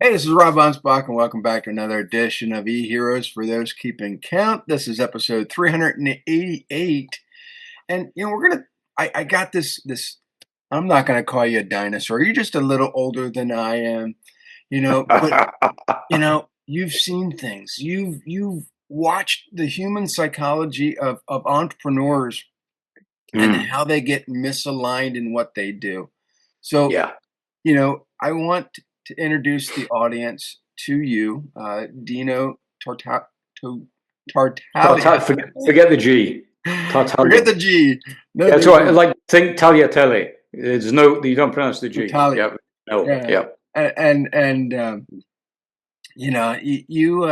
Hey, this is Rob Anspach, and welcome back to another edition of E-Heroes for those keeping count. This is episode 388, and I got this. I'm not gonna call you a dinosaur. You're just a little older than I am, but you've seen things. You've watched the human psychology of entrepreneurs and Mm, how they get misaligned in what they do. So, yeah. I want to introduce the audience to you, Dino To- Tartaglia. Forget the G. Forget Tartaglia. the G. No, Yeah, that's there's right. a Like think tagliatelle. There's no, you don't pronounce the G. Tartaglia. Yeah. No. Yeah, Yeah. and you.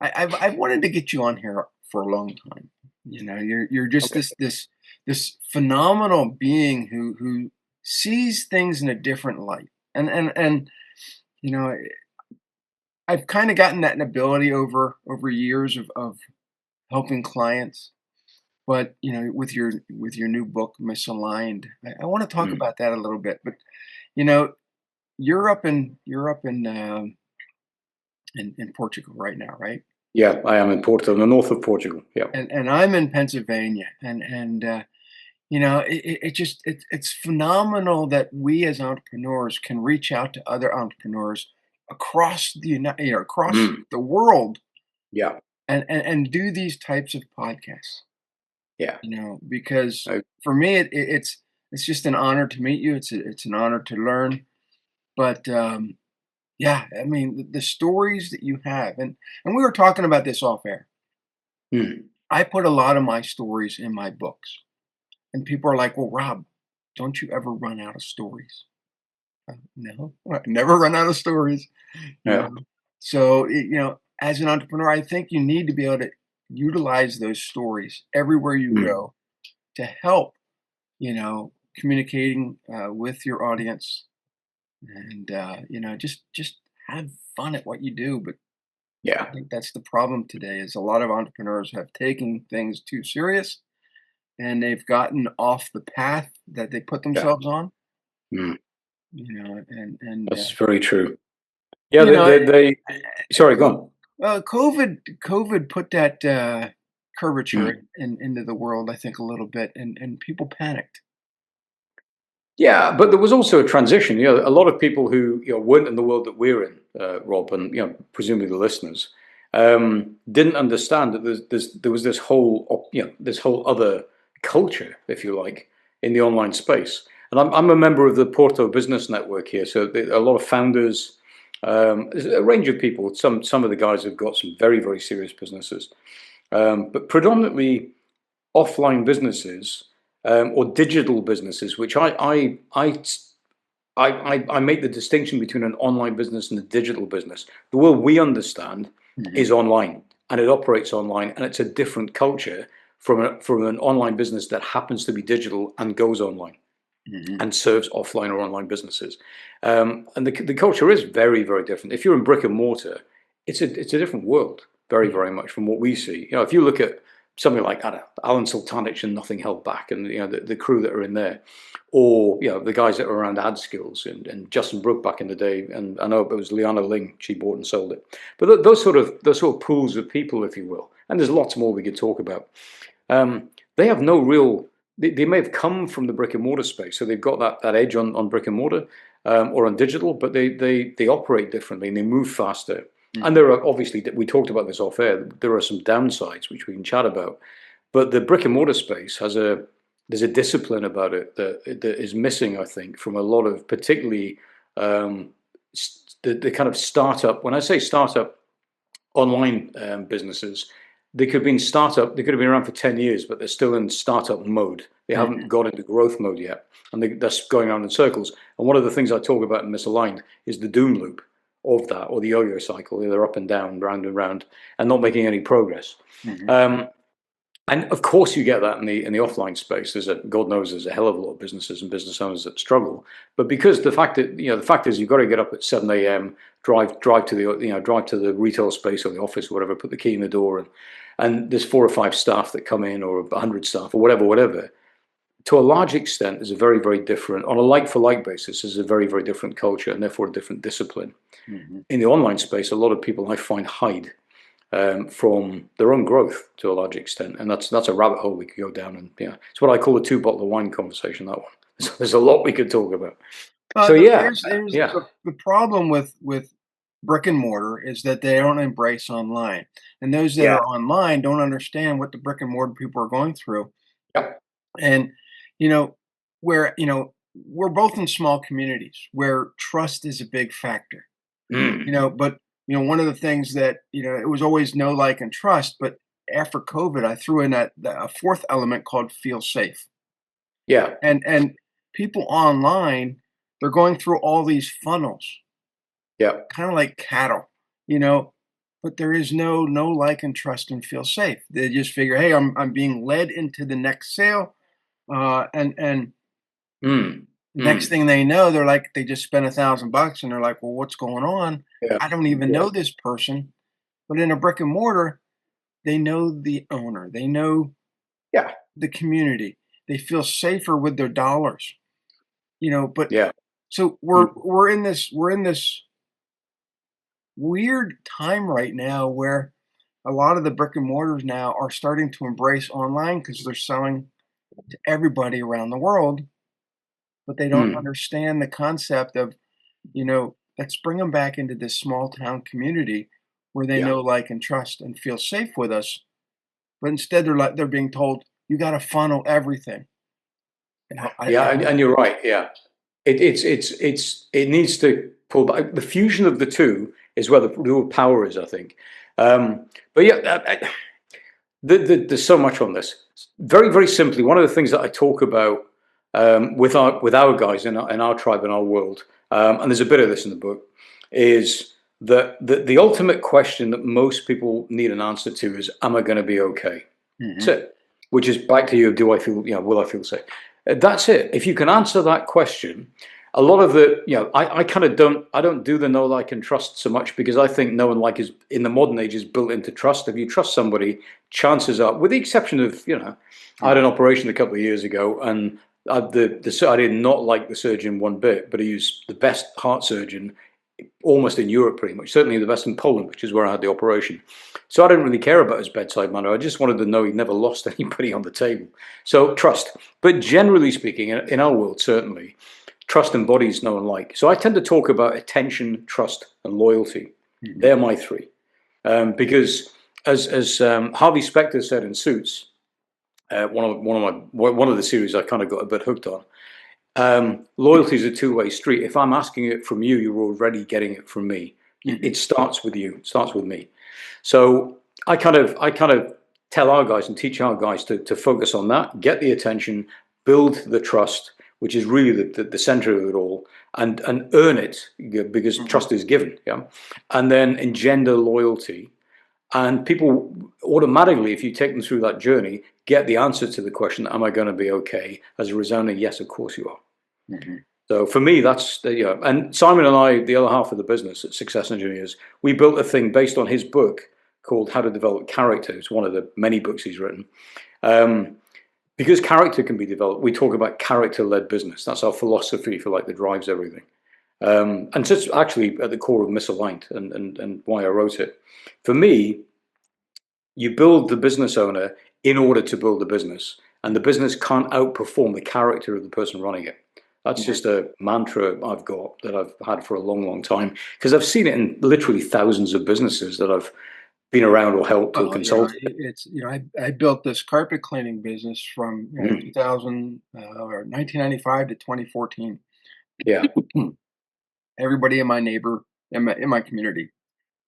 I've wanted to get you on here for a long time. You're just Okay. this phenomenal being who sees things in a different light, and you know I've kind of gotten that ability over years of helping clients. But with your new book, Misaligned, I want to talk Mm. about that a little bit. But you know, you're up in in Portugal right now, right? Yeah, I am in Porto, in the north of Portugal. Yeah. And I'm in Pennsylvania, it's phenomenal that we as entrepreneurs can reach out to other entrepreneurs across across Mm. the world Yeah. and do these types of podcasts. Yeah. Because I, for me it's just an honor to meet you. It's an honor to learn. But yeah, I mean the stories that you have, and we were talking about this off air. mm. I put a lot of my stories in my books. And people are like, "Well, Rob, don't you ever run out of stories?" No, I never run out of stories. You Yeah. know, so as an entrepreneur, I think you need to be able to utilize those stories everywhere you Mm. go to help. Communicating with your audience, and just have fun at what you do. But I Yeah. think that's the problem today: is a lot of entrepreneurs have taken things too serious and they've gotten off the path that they put Yeah. themselves on. Mm. And That's very true. Yeah. you know, Sorry, go on. COVID put that curvature Mm. into the world, I think, a little bit, and people panicked. Yeah, but there was also a transition. A lot of people who weren't in the world that we're in, Rob, and presumably the listeners, didn't understand that there was this whole this whole other culture, if you like, in the online space. And I'm a member of the Porto Business Network here, so a lot of founders, there's a range of people. Some of the guys have got some very very serious businesses, but predominantly offline businesses or digital businesses, which I make the distinction between an online business and a digital business. The world we understand Mhm, is online, and it operates online, and it's a different culture from an online business that happens to be digital and goes online mhm, and serves offline or online businesses. And the culture is very, very different. If you're in brick and mortar, it's a different world, very, mhm, very much from what we see. If you look at something like, I don't know, Alan Sultanich and Nothing Held Back, and the crew that are in there, or the guys that were around Ad Skills and Justin Brooke back in the day, and I know it was Liana Ling, she bought and sold it. But those sort of pools of people, if you will, and there's lots more we could talk about. They have no real. They may have come from the brick and mortar space, so they've got that edge on brick and mortar or on digital, but they operate differently and they move faster. And mhm, there are obviously, we talked about this off air. There are some downsides which we can chat about, but the brick and mortar space there's a discipline about it that is missing, I think, from a lot of particularly um, the kind of startup. When I say startup online businesses, they could have been startup. They could have been around for 10 years, but they're still in startup mode. They haven't mhm, got into growth mode yet, and they're going around in circles. And one of the things I talk about in Misaligned is the doom loop of that, or the yo-yo cycle. They're up and down, round and round, and not making any progress. mhm, Um, and of course, you get that in the offline space. God knows there's a hell of a lot of businesses and business owners that struggle. But because the fact is you've got to get up at 7 a.m., drive to the retail space or the office or whatever, put the key in the door, and there's 4 or 5 staff that come in, or 100 staff or whatever. to a large extent, is a very, very different, on a like for like basis, is a very, very different culture and therefore a different discipline. Mhm. In the online space, a lot of people I find hide from their own growth to a large extent, and that's a rabbit hole we could go down. And yeah, it's what I call a two bottle of wine conversation. That one. So there's a lot we could talk about. So yeah, Here's yeah, the problem with brick and mortar is that they don't embrace online, and those that yeah, are online don't understand what the brick and mortar people are going through. yep, And you know, where we're both in small communities where trust is a big factor. mm, But one of the things that it was always know, like, and trust, but after COVID, I threw in a fourth element called feel safe. yeah, And people online, they're going through all these funnels, yeah, kind of like cattle, you know, but there is no like and trust and feel safe. They just figure, hey, I'm being led into the next sale, and mm, next mm, thing they know, they're like, they just spent $1,000, and they're like, well, what's going on? yeah, I don't even yeah, know this person. But in a brick and mortar, they know the owner, they know yeah, the community, they feel safer with their dollars, but yeah, so mm, we're in this weird time right now where a lot of the brick and mortars now are starting to embrace online because they're selling to everybody around the world, but they don't mm, understand the concept of, let's bring them back into this small town community where they yeah. know, like, and trust and feel safe with us. But instead, they're being told, "You gotta funnel everything." I Yeah, don't. and you're right. Yeah, it needs to pull back. The fusion of the two is where the real power is, I think. But yeah, there's so much on this. Very, very simply, one of the things that I talk about with our guys in our tribe in our world, and there's a bit of this in the book, is that the ultimate question that most people need an answer to is, "Am I going to be okay?" That's Mhm. it. Which is back to you. Do I feel? Will I feel safe? That's it. If you can answer that question, a lot of I kind of don't. I don't do the know, like, and trust so much because I think know and like is in the modern age is built into trust. If you trust somebody, chances are, with the exception of I had Mhm. an operation a couple of years ago, and I did not like the surgeon one bit, but he was the best heart surgeon almost in Europe, pretty much. Certainly the best in Poland, which is where I had the operation. So I didn't really care about his bedside manner. I just wanted to know he never lost anybody on the table. So trust. But generally speaking, in our world, certainly, trust embodies know and like. So I tend to talk about attention, trust, and loyalty. Mhm. They're my three. Because as Harvey Specter said in Suits, one of the series I kind of got a bit hooked on. Loyalty is a two-way street. If I'm asking it from you, you're already getting it from me. Mhm. It starts with you. It starts with me. So I kind of tell our guys and teach our guys to focus on that, get the attention, build the trust, which is really the center of it all, and earn it because Mhm. trust is given. Yeah, and then engender loyalty. And people automatically, if you take them through that journey, get the answer to the question, "Am I going to be okay?" as a resounding yes, of course you are. Mhm. So for me, that's and Simon and I, the other half of the business at Success Engineers, we built a thing based on his book called How to Develop Character. It's one of the many books he's written. Um, because character can be developed, we talk about character-led business. That's our philosophy for that drives everything. And so it's actually at the core of Misaligned and why I wrote it. For me, you build the business owner in order to build the business, and the business can't outperform the character of the person running it. That's Mhm. just a mantra I've got that I've had for a long, long time because I've seen it in literally thousands of businesses that I've been around or helped or Well, consulted. it's I built this carpet cleaning business from Mm, 2000 or 1995 to 2014. yeah, Everybody in my neighbor in my community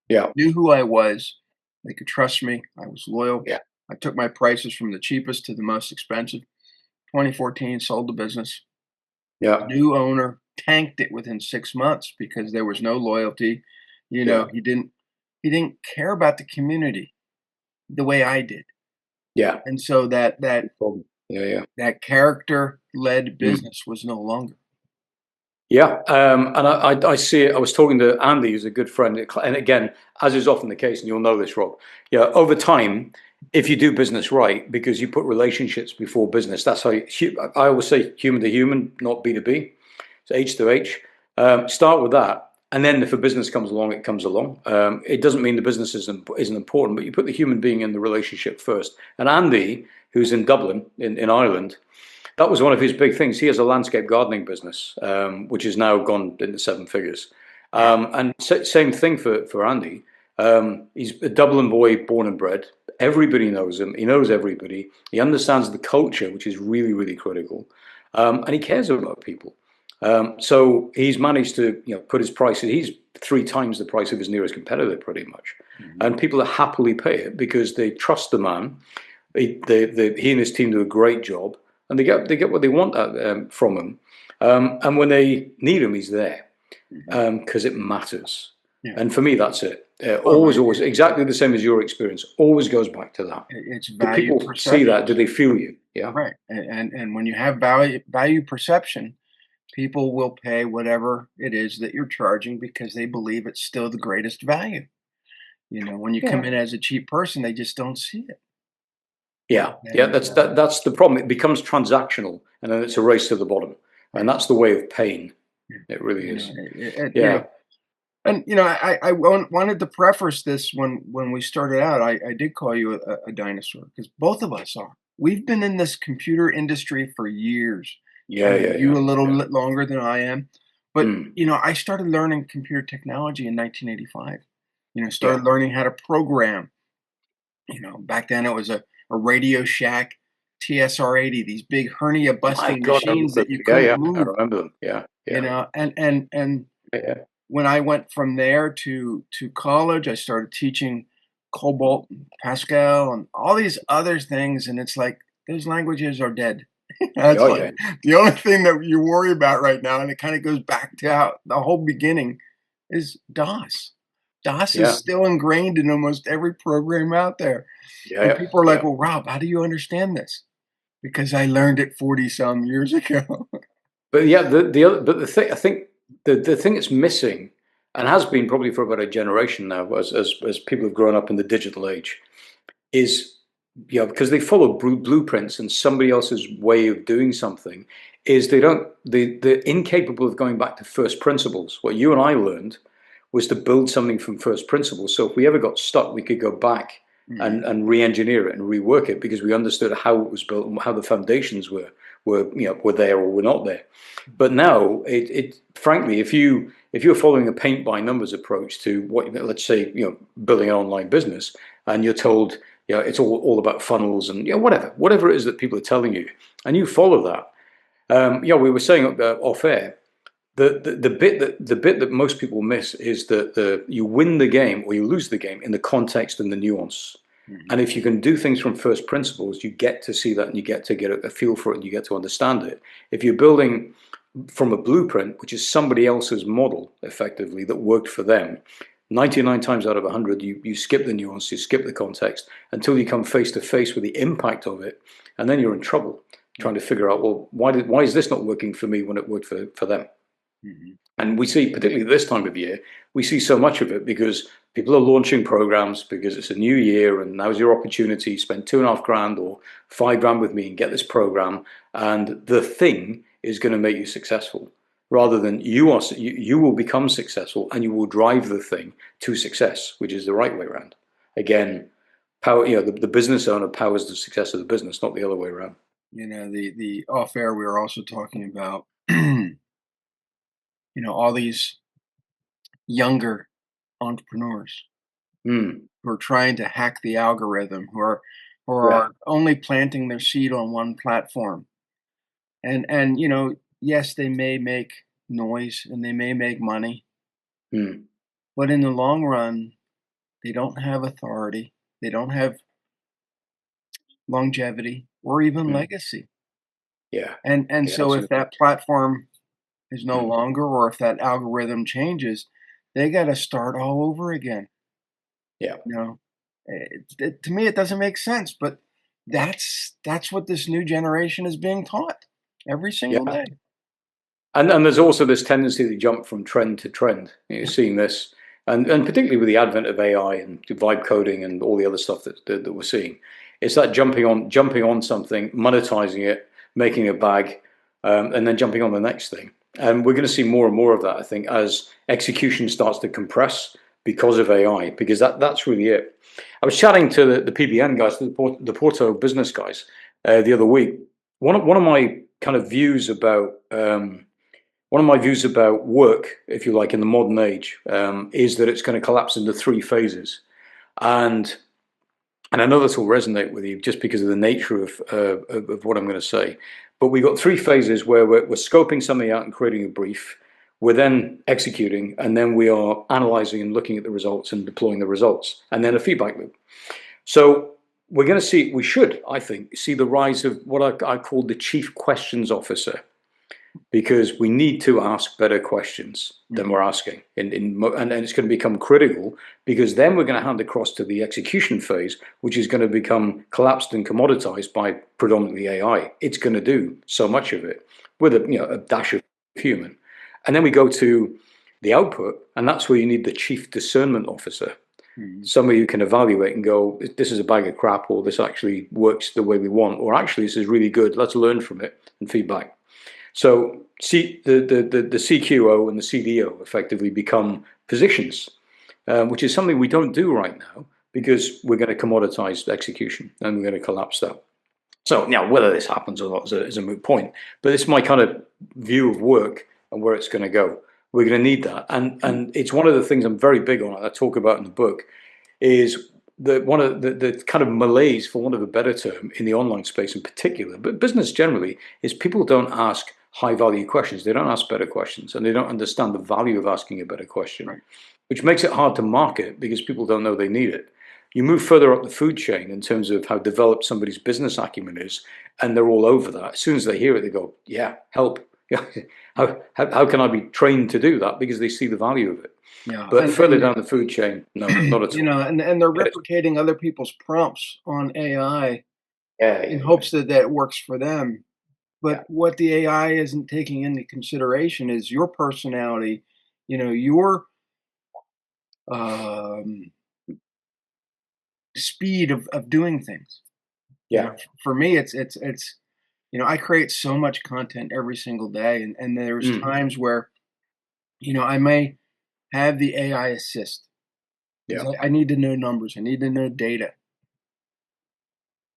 yeah, knew who I was. They could trust me. I was loyal. yeah, I took my prices from the cheapest to the most expensive. 2014, sold the business. yeah, New owner tanked it within 6 months because there was no loyalty. yeah, He didn't care about the community the way I did. yeah. And so that No problem. Yeah, yeah. that character-led Mm. business was no longer. Yeah, and I see it. I was talking to Andy, who's a good friend, and again, as is often the case, and you'll know this, Rob. Yeah, over time, if you do business right, because you put relationships before business, that's how I always say human to human, not B2B. So H to H. Start with that. And then if a business comes along, it comes along. It doesn't mean the business isn't important, but you put the human being in the relationship first. And Andy, who's in Dublin, in Ireland, that was one of his big things. He has a landscape gardening business, which has now gone into seven figures. And same thing for Andy. He's a Dublin boy, born and bred. Everybody knows him. He knows everybody. He understands the culture, which is really, really critical. And he cares about people. So he's managed to, put his prices. He's three times the price of his nearest competitor, pretty much. Mm-hmm. And people are happily pay it because they trust the man. He and his team do a great job, and they get what they want from him. And when they need him, he's there because it matters. Yeah. And for me, that's it. Always exactly the same as your experience. Always goes back to that. It's value. Do people perception. See that? Do they feel you? Yeah. Right. And when you have value perception, people will pay whatever it is that you're charging because they believe it's still the greatest value. When you come in as a cheap person, they just don't see it. Yeah. That's the problem. It becomes transactional, and then it's a race to the bottom, and that's the way of pain. It really is. And I wanted to preface this when we started out. I did call you a dinosaur because both of us are. We've been in this computer industry for years. You a little bit longer than I am, but I started learning computer technology in 1985. Started learning how to program. Back then it was a Radio Shack TSR-80, these big hernia busting machines that you couldn't move. I remember them. Yeah. And when I went from there to college, I started teaching Cobalt, and Pascal, and all these other things, and it's like those languages are dead. The only thing that you worry about right now, and it kind of goes back to how the whole beginning, is DOS. DOS is still ingrained in almost every program out there. And people are like, well, Rob, how do you understand this? Because I learned it 40-some years ago. But the thing, I think the thing that's missing, and has been probably for about a generation now, as people have grown up in the digital age, is because they follow blueprints and somebody else's way of doing something, is they're incapable of going back to first principles. What you and I learned was to build something from first principles. So if we ever got stuck, we could go back and re-engineer it and rework it because we understood how it was built and how the foundations were there or were not there. But now, it frankly, if you're following a paint by numbers approach to what, let's say, building an online business, and you're told, it's all about funnels and whatever it is that people are telling you, and you follow that. We were saying off air. The bit that most people miss is that you win the game or you lose the game in the context and the nuance. Mm-hmm. And if you can do things from first principles, you get to see that and you get to get a feel for it and you get to understand it. If you're building from a blueprint, which is somebody else's model, effectively, that worked for them, 99 times out of 100, you skip the nuance, you skip the context until you come face to face with the impact of it, and then you're in trouble trying to figure out, well, why is this not working for me when it worked for them? Mm-hmm. And we see, particularly this time of year, we see so much of it because people are launching programs because it's a new year and now's your opportunity. Spend $2,500 or $5,000 with me and get this program, and the thing is going to make you successful. Rather than you will become successful and you will drive the thing to success, which is the right way around. Again, power. The business owner powers the success of the business, not the other way around. The off air we were also talking about. All these younger entrepreneurs who are trying to hack the algorithm, who are only planting their seed on one platform. And yes, they may make noise and they may make money, but in the long run, they don't have authority. They don't have longevity or even legacy. Yeah. And so if that platform is no longer, or if that algorithm changes, they got to start all over again. Yeah. To me, it doesn't make sense, but that's what this new generation is being taught every single day. And there's also this tendency to jump from trend to trend. You're seeing this. and particularly with the advent of AI and vibe coding and all the other stuff that we're seeing, it's that jumping on something, monetizing it, making a bag, and then jumping on the next thing. And we're going to see more and more of that, I think, as execution starts to compress because of AI, because that's really it. I was chatting to the PBN guys, the Porto business guys, the other week. One of my kind of views about work, if you like, in the modern age, is that it's going to collapse into three phases, and I know this will resonate with you just because of the nature of what I'm going to say. But we've got three phases where we're scoping something out and creating a brief. We're then executing, and then we are analyzing and looking at the results and deploying the results, and then a feedback loop. So we should, I think, see the rise of what I call the chief questions officer, because we need to ask better questions than we're asking. And it's going to become critical, because then we're going to hand across to the execution phase, which is going to become collapsed and commoditized by predominantly AI. It's going to do so much of it with a dash of human. And then we go to the output, and that's where you need the chief discernment officer. Somebody who can evaluate and go, this is a bag of crap, or this actually works the way we want, or actually this is really good, let's learn from it and feedback. So the CQO and the CDO effectively become positions, which is something we don't do right now, because we're going to commoditize execution and we're going to collapse that. So now, whether this happens or not is a moot point, but it's my kind of view of work and where it's going to go. We're going to need that, and it's one of the things I'm very big on, and I talk about in the book, is one of the kind of malaise, for want of a better term, in the online space in particular, but business generally, is people don't ask high value questions. They don't ask better questions, and they don't understand the value of asking a better question, right, which makes it hard to market because people don't know they need it. You move further up the food chain in terms of how developed somebody's business acumen is, and they're all over that. As soon as they hear it, they go, yeah, help. How can I be trained to do that? Because they see the value of it. Yeah, But further down the food chain, no, not at all. And they're replicating other people's prompts on AI in Yeah. hopes that that works for them. But what the AI isn't taking into consideration is your personality, your um, speed of doing things. Yeah. For me, it's I create so much content every single day, and there's times where I may have the AI assist, because I need to know numbers, I need to know data,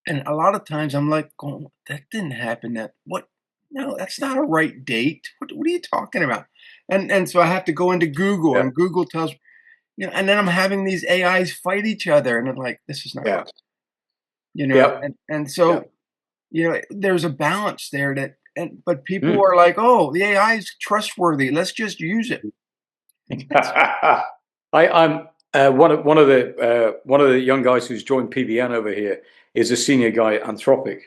and a lot of times I'm like, going, that didn't happen. No, that's not a right date. What are you talking about? And so I have to go into Google, Yeah. and Google tells and then I'm having these AIs fight each other, and I'm like, this is not right. And so there's a balance there, but people are like, oh, the AI is trustworthy, let's just use it. I'm one of the young guys who's joined PBN over here is a senior guy at Anthropic,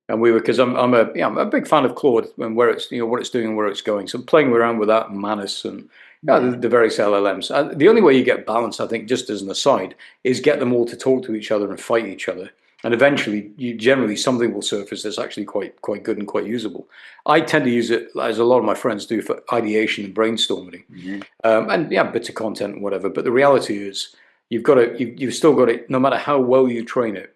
and we were, because I'm a big fan of Claude and where it's what it's doing and where it's going. So I'm playing around with that and Manus and the various LLMs. The only way you get balance, I think, just as an aside, is get them all to talk to each other and fight each other. And eventually, generally something will surface that's actually quite good and quite usable. I tend to use it, as a lot of my friends do, for ideation and brainstorming, and bits of content and whatever. But the reality is, you've still got it, no matter how well you train it.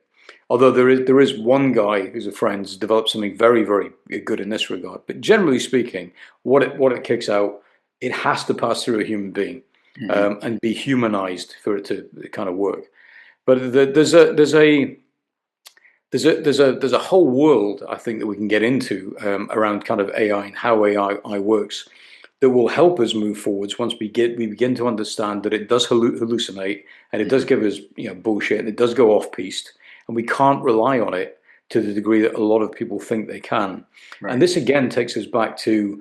Although there is one guy who's a friend who's developed something very, very good in this regard. But generally speaking, what it kicks out, it has to pass through a human being and be humanized for it to kind of work. But there's a whole world, I think, that we can get into around kind of AI and how AI works, that will help us move forwards once we begin to understand that it does hallucinate, and it does give us bullshit, and it does go off piste, and we can't rely on it to the degree that a lot of people think they can. Right. And this again takes us back to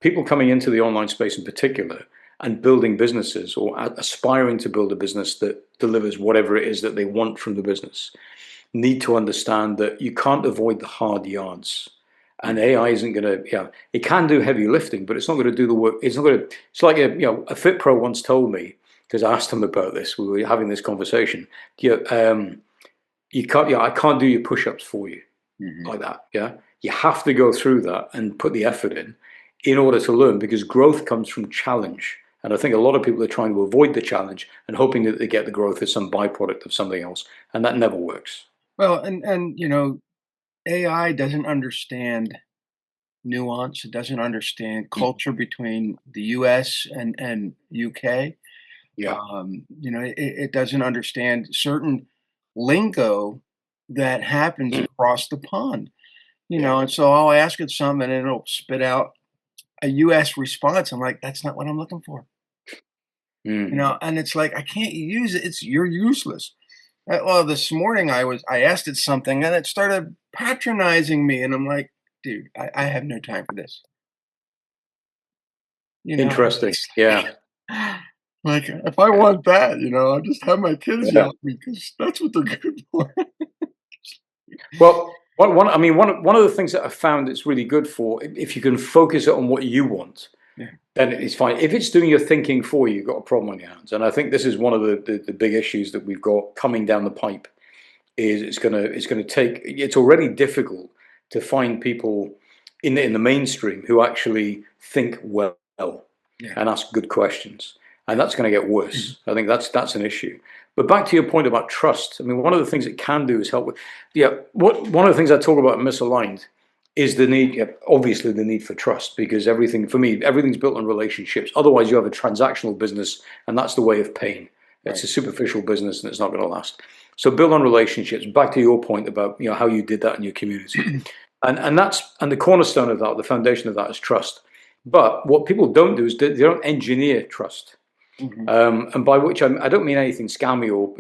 people coming into the online space in particular and building businesses, or aspiring to build a business that delivers whatever it is that they want from the business, need to understand that you can't avoid the hard yards. And AI isn't going to, it can do heavy lifting, but it's not going to do the work. It's not going to, it's like a Fit Pro once told me, because I asked him about this, we were having this conversation. You can't, I can't do your push-ups for you like that. You have to go through that and put the effort in order to learn, because growth comes from challenge. And I think a lot of people are trying to avoid the challenge and hoping that they get the growth as some byproduct of something else, and that never works. Well, and AI doesn't understand nuance. It doesn't understand culture between the US and UK. Yeah. It doesn't understand certain lingo that happens across the pond. Yeah. And so I'll ask it something and it'll spit out a US response. I'm like, that's not what I'm looking for. Mm. And it's like I can't use it. You're useless. Well, this morning I asked it something and it started patronizing me, and I'm like, dude, I have no time for this. Interesting. It's Yeah. like if I want that, I'll just have my kids Yeah. yell at me because that's what they're good for. Well, one of the things that I found that's really good for, if you can focus it on what you want, Yeah. then it's fine. If it's doing your thinking for you, you've got a problem on your hands. And I think this is one of the big issues that we've got coming down the pipe. Is it's gonna take. It's already difficult to find people in the mainstream who actually think well Yeah. and ask good questions, and that's going to get worse. I think that's an issue. But back to your point about trust. I mean, one of the things it can do is help with. Yeah, one of the things I talk about in Misaligned is the need. Yeah, obviously, the need for trust, because everything for me, everything's built on relationships. Otherwise, you have a transactional business, and that's the way of pain. It's Right. a superficial business, and it's not going to last. So build on relationships. Back to your point about how you did that in your community, and the cornerstone of that, the foundation of that is trust. But what people don't do is they don't engineer trust, Mhm. and by which I don't mean anything scammy or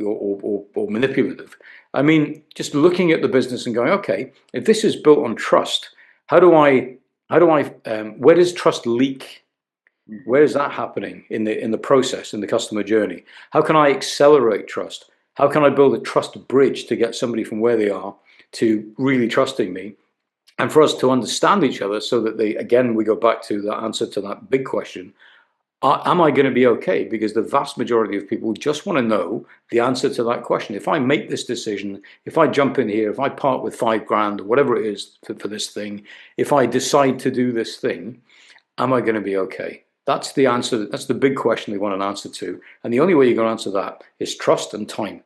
manipulative. I mean just looking at the business and going, okay, if this is built on trust, where does trust leak? Mhm. Where is that happening in the process, in the customer journey? How can I accelerate trust? How can I build a trust bridge to get somebody from where they are to really trusting me, and for us to understand each other, so that we go back to the answer to that big question: am I going to be okay? Because the vast majority of people just want to know the answer to that question. If I make this decision, if I jump in here, if I part with $5,000 or whatever it is for this thing, if I decide to do this thing, am I going to be okay? That's the answer. That's the big question they want an answer to. And the only way you're going to answer that is trust and time.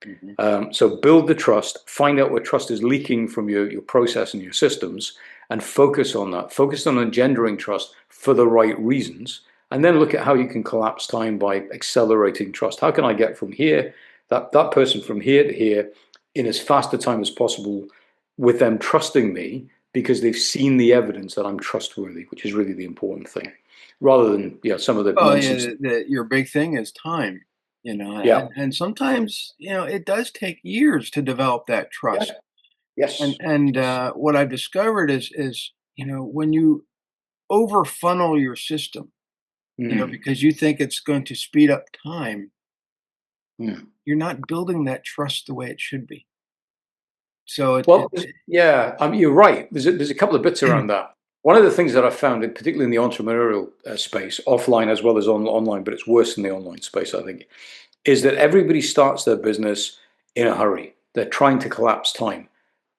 Mhm. So build the trust, find out where trust is leaking from your process and your systems, and focus on that. Focus on engendering trust for the right reasons, and then look at how you can collapse time by accelerating trust. How can I get from here, that person from here to here, in as fast a time as possible, with them trusting me because they've seen the evidence that I'm trustworthy, which is really the important thing, rather than some of the Well, yeah, nonsense. your big thing is time, Yeah. and sometimes, it does take years to develop that Yeah. trust. And Yes. and Yes. what I've discovered is when you over funnel your system, Mm. because you think it's going to speed up time, Mm. you're not building that trust the way it should be. So Well, yeah, you're right. There's a couple of bits around that. One of the things that I found, particularly in the entrepreneurial space, offline as well as online, but it's worse in the online space, I think, is that everybody starts their business in a hurry. They're trying to collapse time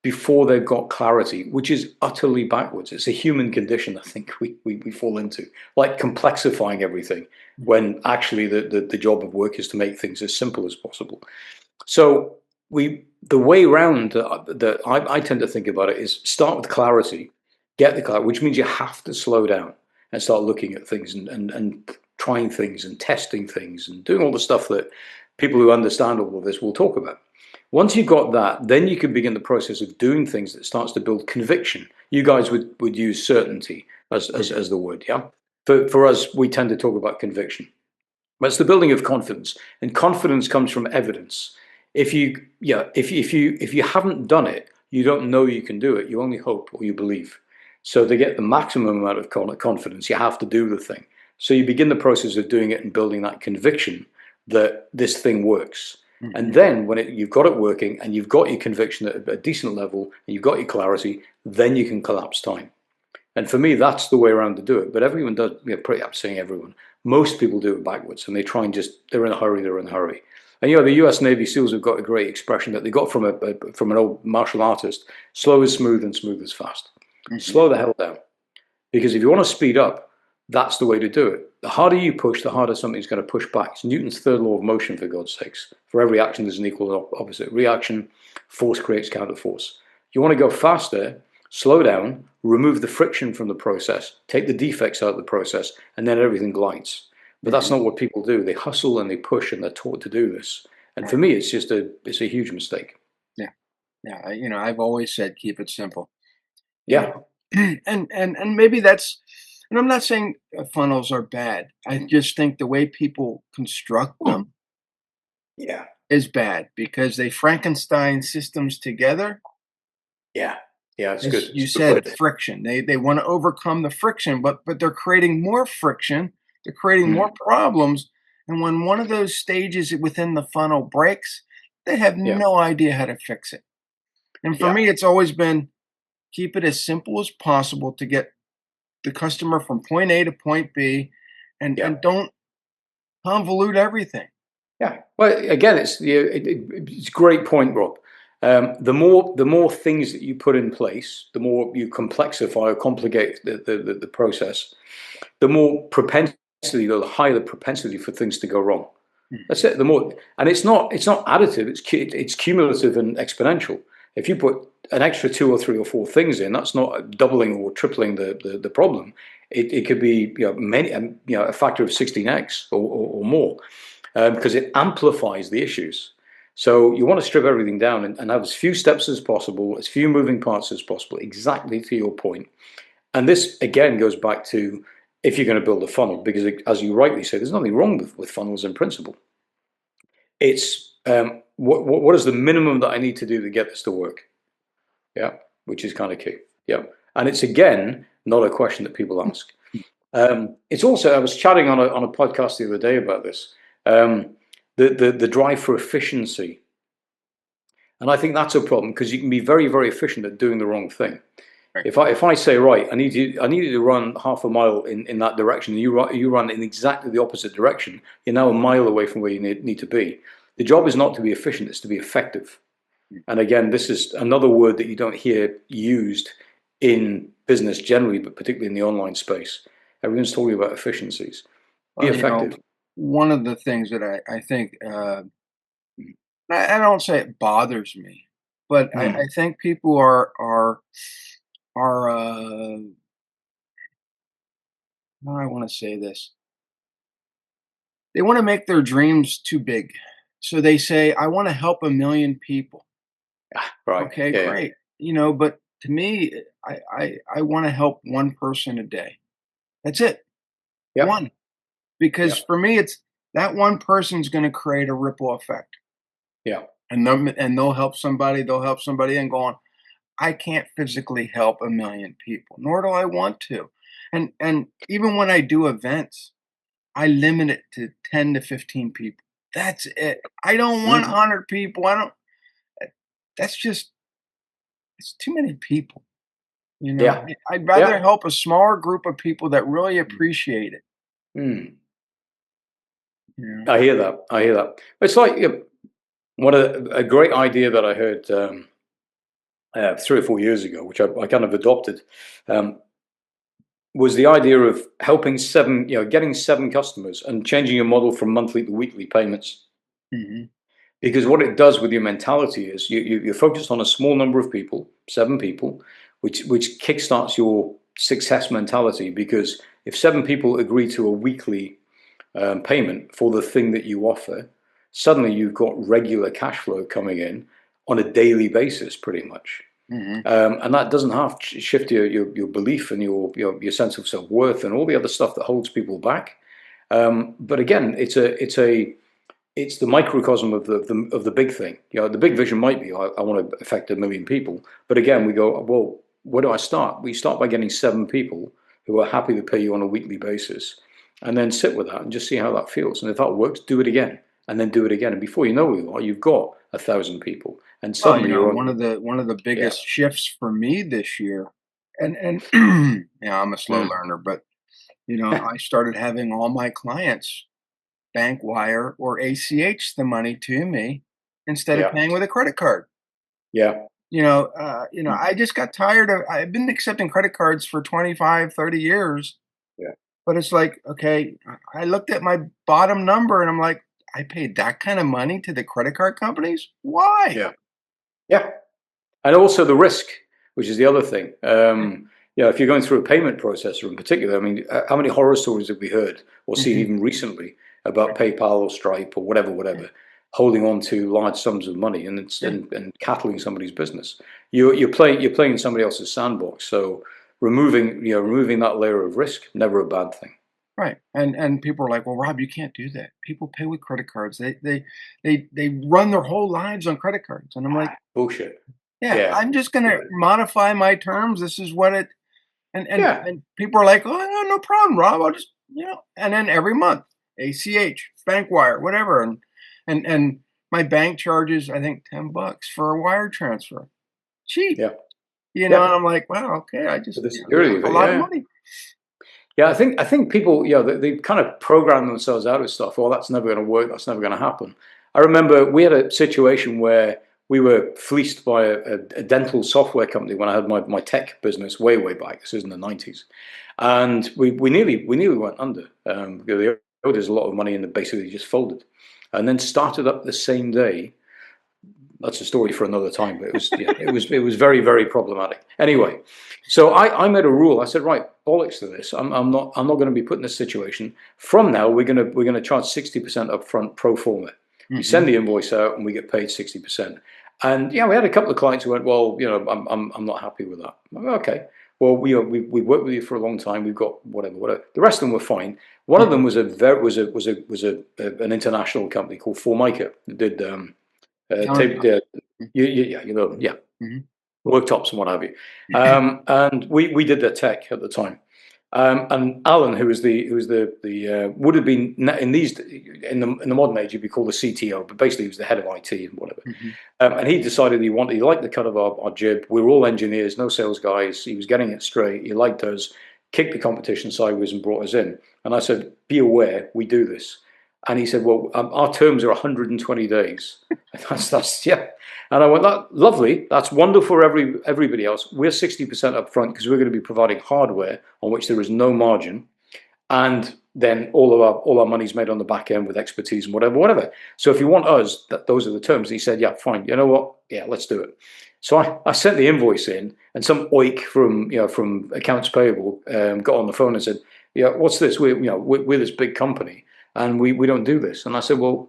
before they've got clarity, which is utterly backwards. It's a human condition, I think, we fall into, like complexifying everything when actually the job of work is to make things as simple as possible. So the way around that I tend to think about it is start with clarity, get the clarity, which means you have to slow down and start looking at things and trying things and testing things and doing all the stuff that people who understand all of this will talk about. Once you've got that, then you can begin the process of doing things that starts to build conviction. You guys would use certainty as the word, yeah? For us, we tend to talk about conviction. But it's the building of confidence, and confidence comes from evidence. If you haven't done it, you don't know you can do it. You only hope or you believe. So to get the maximum amount of confidence, you have to do the thing. So you begin the process of doing it and building that conviction that this thing works. And Mhm. then when you've got it working and you've got your conviction at a decent level and you've got your clarity, then you can collapse time. And for me, that's the way around to do it. But everyone does, pretty, I'm saying everyone, most people do it backwards, and they try and they're in a hurry, they're in a hurry. And the US Navy SEALs have got a great expression that they got from an old martial artist: slow is smooth and smooth is fast. Mhm. Slow the hell down. Because if you want to speed up, that's the way to do it. The harder you push, the harder something's going to push back. It's Newton's third law of motion, for God's sakes. For every action, there's an equal opposite reaction. Force creates counter force. You want to go faster, slow down, remove the friction from the process, take the defects out of the process, and then everything glides. But that's Mhm. not what people do. They hustle and they push, and they're taught to do this. And Right. for me, it's a huge mistake. Yeah. Yeah. I've always said keep it simple. You Yeah, know, and maybe that's. And I'm not saying funnels are bad. I just think the way people construct them yeah, is bad because they Frankenstein systems together. yeah, yeah. It's good. As It's you a good way said, to. friction. They want to overcome the friction, but they're creating more friction. They're creating more Mm, problems. And when one of those stages within the funnel breaks, they have yeah, no idea how to fix it. And for yeah, me, it's always been keep it as simple as possible to get the customer from point A to point B, yeah. and don't convolute everything. Yeah. Well, again, it's a great point, Rob. The more things that you put in place, the more you complexify or complicate the process, the more propensity, the higher the propensity for things to go wrong. That's Mhm. it. The more, and it's not additive. It's cumulative and exponential. If you put an extra two or three or four things in, that's not doubling or tripling the problem. It could be many a factor of 16x or more because it amplifies the issues. So you want to strip everything down and have as few steps as possible, as few moving parts as possible, exactly to your point. And this again goes back to if you're going to build a funnel, because as you rightly say, there's nothing wrong with funnels in principle. It's what is the minimum that I need to do to get this to work? Yeah, which is kind of key. Yeah, and it's again not a question that people ask. It's also I was chatting on a podcast the other day about this. Um, the drive for efficiency, and I think that's a problem because you can be very very efficient at doing the wrong thing. Right. If I say right, I need you to run half a mile in that direction, and you run in exactly the opposite direction. You're now a mile away from where you need to be. The job is not to be efficient; it's to be effective. And again, this is another word that you don't hear used in business generally, but particularly in the online space. Everyone's talking about efficiencies. Be Well, effective. one of the things that I think, I don't say it bothers me, but I Mm. think people are how do I want to say this? They want to make their dreams too big. So they say, I want to help 1,000,000 people. Ah, right. Okay, Yeah. Yeah. great. But to me, I want to help one person a day. That's it. Yep. One. Because Yep. for me, it's that one person's going to create a ripple effect. Yeah. And they'll help somebody and go on. I can't physically help 1,000,000 people, nor do I want to. And even when I do events, I limit it to 10 to 15 people. That's it. I don't want Mm. 100 people. I don't eh, that's just it's too many people, you know? Yeah. I'd rather Yeah. help a smaller group of people that really appreciate it, Mm. you know? I hear that. I hear that. It's like one of a great idea that I heard 3 or 4 years ago, which I kind of adopted. Um, was the idea of helping seven, getting seven customers and changing your model from monthly to weekly payments. Mhm. Because what it does with your mentality is you're focused on a small number of people, seven people, which kickstarts your success mentality. Because if seven people agree to a weekly payment for the thing that you offer, suddenly you've got regular cash flow coming in on a daily basis, pretty much. Mhm. And that doesn't have to shift your belief and your sense of self worth and all the other stuff that holds people back. But again, it's the microcosm of the big thing. The big vision might be I want to affect 1 million people, but again, we go, well, where do I start? We start by getting seven people who are happy to pay you on a weekly basis, and then sit with that and just see how that feels. And if that works, do it again, and then do it again. And before you know who you are, you've got 1,000 people, and Well, suddenly you're on. one of the Yeah. biggest shifts for me this year, and yeah, I'm a slow Mm. learner, but I started having all my clients bank wire or ACH the money to me instead of Yeah. paying with a credit card. Yeah. Mm. I just got tired of I've been accepting credit cards for 25, 30 years, Yeah. but it's like, okay, I looked at my bottom number and I'm like, I paid that kind of money to the credit card companies? Why? Yeah. Yeah. And also the risk, which is the other thing. If you're going through a payment processor in particular, I mean, how many horror stories have we heard or seen Mhm. even recently about PayPal or Stripe or Yeah, whatever, holding on to large sums of money and yeah, and cattling somebody's business? You're playing in somebody else's sandbox. So removing that layer of risk, never a bad thing. right. And people are like, "Well, Rob, you can't do that. People pay with credit cards. They run their whole lives on credit cards." And I'm like, Bullshit. "Yeah, Yeah. I'm just gonna Yeah. modify my terms. This is what it." Yeah. And people are like, "Oh, no, no problem, Rob. I'll just, you know." And then every month, ACH, Bankwire, whatever, and my bank charges, I think, $10 for a wire transfer. Cheap, Yeah. you know. Yeah. And I'm like, "Wow, okay, I For just, the you know, this security is of a it. lot of Yeah. money." Yeah, I think people, they kind of program themselves out of stuff. Well, that's never going to work. That's never going to happen. I remember we had a situation where we were fleeced by a dental software company when I had my tech business way back. This is in the 90s, and we nearly went under because they owed us a lot of money and they basically just folded, and then started up the same day. That's a story for another time, but it was very problematic. Anyway, so I made a rule. I said, right, bollocks to this. I'm not going to be put in this situation. From now, we're gonna charge 60% upfront pro forma. We send Mhm. the invoice out and we get paid 60%. And yeah, we had a couple of clients who went, well, I'm not happy with that. I'm like, okay. Well, we've worked with you for a long time. We've got whatever. The rest of them were fine. One of them Mhm. was an international company called Formica that did tape, Countertops. Mm, yeah, mhm. worktops and what have you. And we did their tech at the time. And Alan, who was the would have been in the modern age, he'd be called the CTO, but basically he was the head of IT and whatever. Mhm. And he decided he liked the cut of our jib. We were all engineers, no sales guys. He was getting it straight. He liked us, kicked the competition sideways and brought us in. And I said, be aware, we do this. And he said, well, our terms are 120 days. And that's yeah. And I went, that lovely. That's wonderful for everybody else. We're 60% up front because we're going to be providing hardware on which there is no margin, and then all our money's made on the back end with expertise and whatever. So if you want us, those are the terms. And he said, yeah, fine. You know what? Yeah, let's do it. So I sent the invoice in, and some oik from accounts payable got on the phone and said, yeah, what's this? We're this big company, and we don't do this. And I said, well,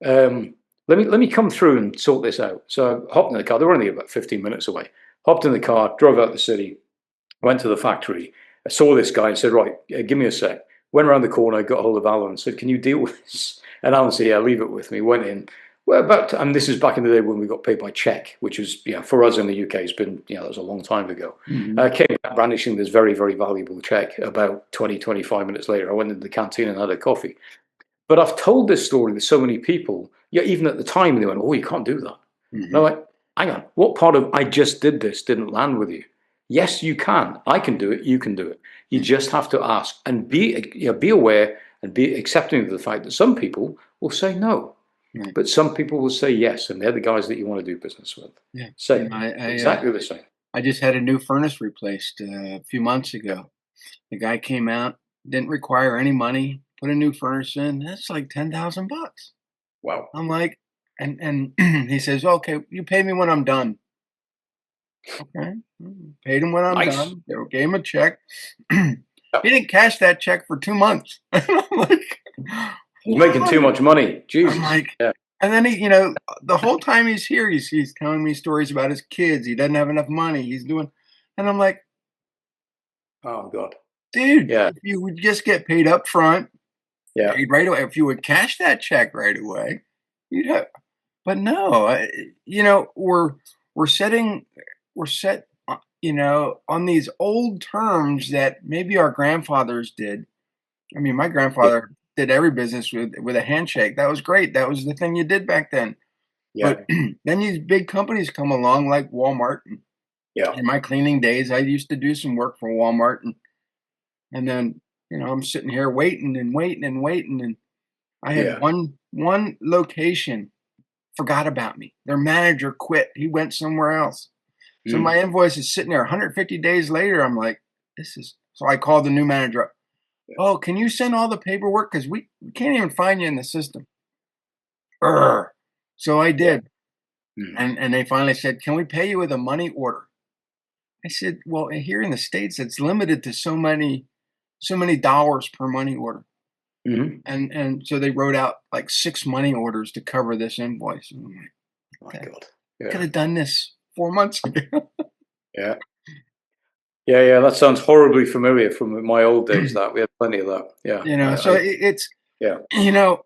um, let me come through and sort this out. So I hopped in the car. They were only about 15 minutes away. Hopped in the car, drove out the city, went to the factory. I saw this guy and said, right, give me a sec. Went around the corner, got hold of Alan and said, can you deal with this? And Alan said, yeah, leave it with me. Went in. Well, and this is back in the day when we got paid by check, which was, for us in the UK, it's been, that was a long time ago. Mhm. Came back brandishing this very valuable check about 25 minutes later. I went into the canteen and had a coffee. But I've told this story to so many people, yeah, even at the time, they went, oh, you can't do that. And I'm Mhm. like, hang on, what part of I just did this didn't land with you? Yes, you can. I can do it. You can do it. You Mhm. just have to ask and be aware and be accepting of the fact that some people will say no, Right. but some people will say yes, and they're the guys that you want to do business with. Yeah. You Same, know, exactly the same. I just had a new furnace replaced a few months ago. The guy came out, didn't require any money, put a new furnace in. That's like $10,000. Wow. I'm like, and he says, "Okay, you pay me when I'm done." Okay, paid him when I'm Nice. done. They gave him a check. He Yep. didn't cash that check for 2 months. And I'm like, He's making too why? much money. I'm Jesus. like, Yeah. and then the whole time he's here, he's telling me stories about his kids. He doesn't have enough money. He's doing, and I'm like, Oh God. dude, Yeah. if you would just get paid up front, Yeah. paid right away. If you would cash that check right away, you'd have. But no, we're setting, we're set, on these old terms that maybe our grandfathers did. I mean, my Yeah. grandfather did every business with a handshake. That was great. That was the thing you did back then. Yeah. But then these big companies come along like Walmart. And Yeah. in my cleaning days, I used to do some work for Walmart, and then I'm sitting here waiting and waiting and waiting, and I had Yeah. one location forgot about me. Their manager quit. He went somewhere else. So Mm. my invoice is sitting there 150 days later. I'm like, this is, so I called the new manager up. Oh, can you send all the paperwork? Because we can't even find you in the system. Urgh. So I yeah. did. Mm. And they finally said, "Can we pay you with a money order?" I said, "Well, here in the States, it's limited to so many dollars per money order." Hmm. And so they wrote out like 6 money orders to cover this invoice. And I'm like, My "Okay, God. could Yeah. have done this 4 months ago." Yeah. Yeah. Yeah. That sounds horribly familiar from my old days. That we had plenty of that. Yeah. So it's, Yeah. you know,